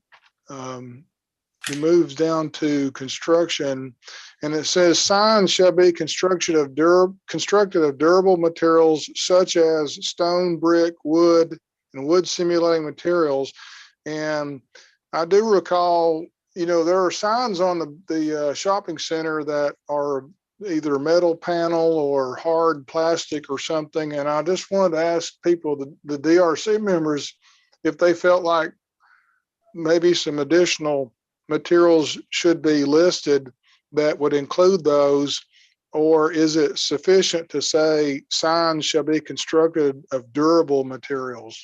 Speaker 1: it moves down to construction, and it says signs shall be constructed of durable materials such as stone, brick, wood, and wood simulating materials. And I do recall, there are signs on the shopping center that are either metal panel or hard plastic or something. And I just wanted to ask people, the DRC members, if they felt like maybe some additional materials should be listed that would include those, or is it sufficient to say signs shall be constructed of durable materials?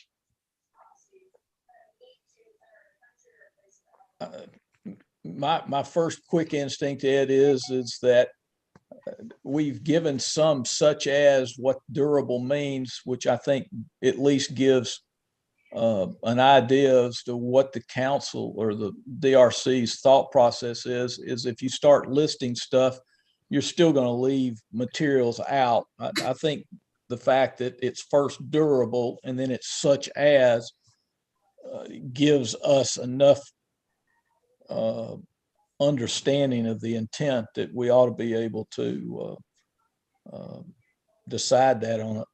Speaker 9: My first quick instinct, Ed, is that we've given some such as what durable means, which I think at least gives an idea as to what the council or the DRC's thought process is if you start listing stuff, you're still going to leave materials out. I think the fact that it's first durable and then it's such as gives us enough understanding of the intent that we ought to be able to decide that on a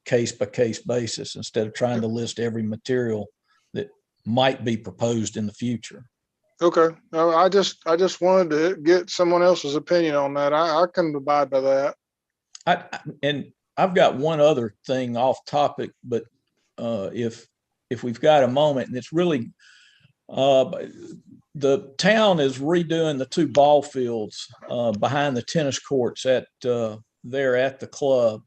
Speaker 9: case-by-case basis instead of trying to list every material that might be proposed in the future.
Speaker 1: Okay. No, I just wanted to get someone else's opinion on that. I can abide by that.
Speaker 9: And I've got one other thing off topic, but if we've got a moment, and it's really the town is redoing the two ball fields behind the tennis courts at there at the club.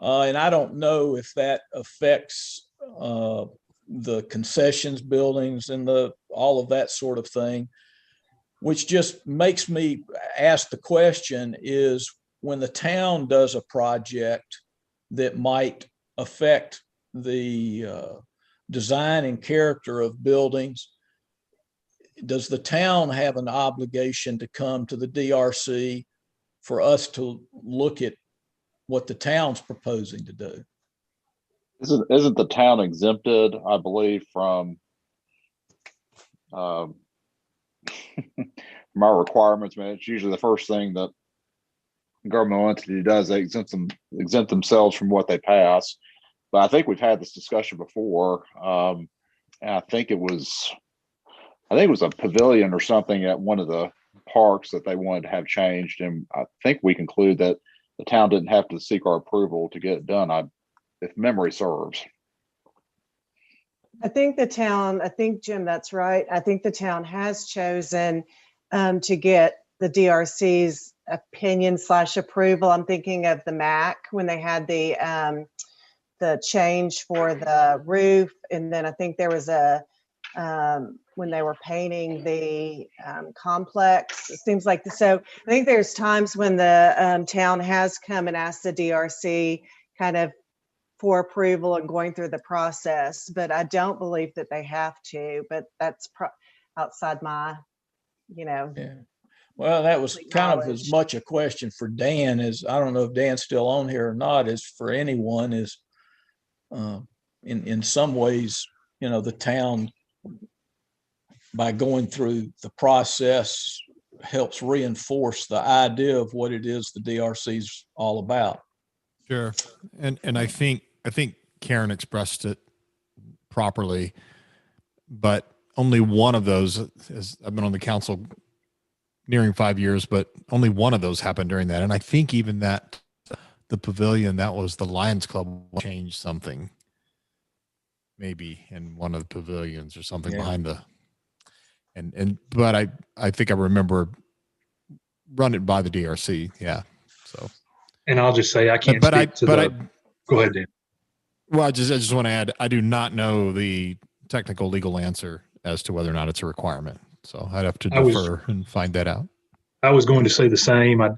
Speaker 9: And I don't know if that affects the concessions buildings and all of that sort of thing, which just makes me ask the question is when the town does a project that might affect the design and character of buildings, does the town have an obligation to come to the DRC for us to look at what the town's proposing to do?
Speaker 4: Isn't the town exempted, I believe, from our requirements? Man, it's usually the first thing that governmental entity does. They exempt themselves from what they pass. But I think we've had this discussion before. And I think it was a pavilion or something at one of the parks that they wanted to have changed. And I think we conclude that the town didn't have to seek our approval to get it done, if memory serves.
Speaker 3: I think Jim, that's right. I think the town has chosen to get the DRC's opinion / approval. I'm thinking of the MAC when they had the change for the roof. And then I think there was a when they were painting the complex. It seems like, so I think there's times when the town has come and asked the DRC kind of for approval and going through the process, but I don't believe that they have to, but that's outside my,
Speaker 9: Yeah. Well, that was kind of as much a question for Dan as, I don't know if Dan's still on here or not, as for anyone, is in some ways, the town, by going through the process, helps reinforce the idea of what it is the DRC is all about.
Speaker 7: Sure. And I think Karen expressed it properly, but only one of those, as I've been on the council nearing 5 years, but only one of those happened during that. And I think even that the pavilion, that was the Lions Club, changed something maybe in one of the pavilions or something behind the, but I think I remember run it by the DRC. Yeah. So,
Speaker 2: and I'll just say, I can't speak to go ahead, Dan.
Speaker 7: Well, I just want to add, I do not know the technical legal answer as to whether or not it's a requirement. So I'd have to defer and find that out.
Speaker 2: I was going to say the same. I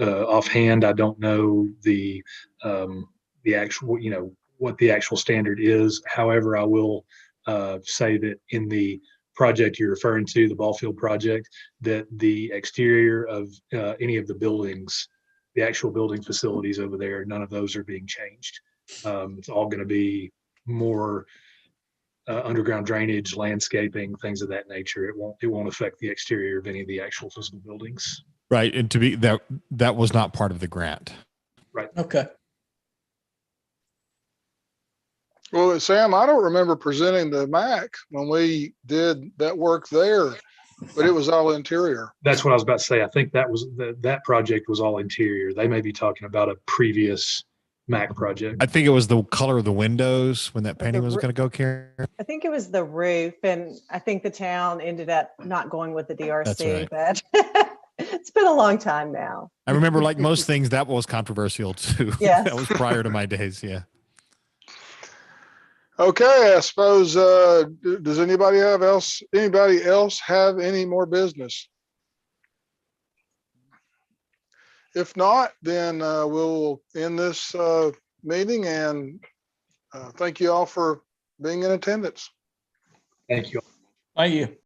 Speaker 2: offhand, I don't know the actual, what the actual standard is. However, I will say that in the project you're referring to, the ball field project, that the exterior of any of the buildings, the actual building facilities over there, none of those are being changed. It's all going to be more underground drainage, landscaping, things of that nature. It won't affect the exterior of any of the actual physical buildings.
Speaker 7: Right. And to be that was not part of the grant.
Speaker 2: Right.
Speaker 9: Okay.
Speaker 1: Well, Sam, I don't remember presenting the MAC when we did that work there, but it was all interior.
Speaker 2: That's what I was about to say. I think that project was all interior. They may be talking about a previous MAC project.
Speaker 7: I think it was the color of the windows when that painting was going to go, Karen.
Speaker 3: I think it was the roof, and I think the town ended up not going with the DRC, but it's been a long time now.
Speaker 7: I remember, like most things, that was controversial too.
Speaker 3: Yeah.
Speaker 7: That was prior to my days. Yeah.
Speaker 1: Okay, I suppose, does anybody else have any more business? If not, then we'll end this meeting, and thank you all for being in attendance.
Speaker 2: Thank you.
Speaker 9: Thank you.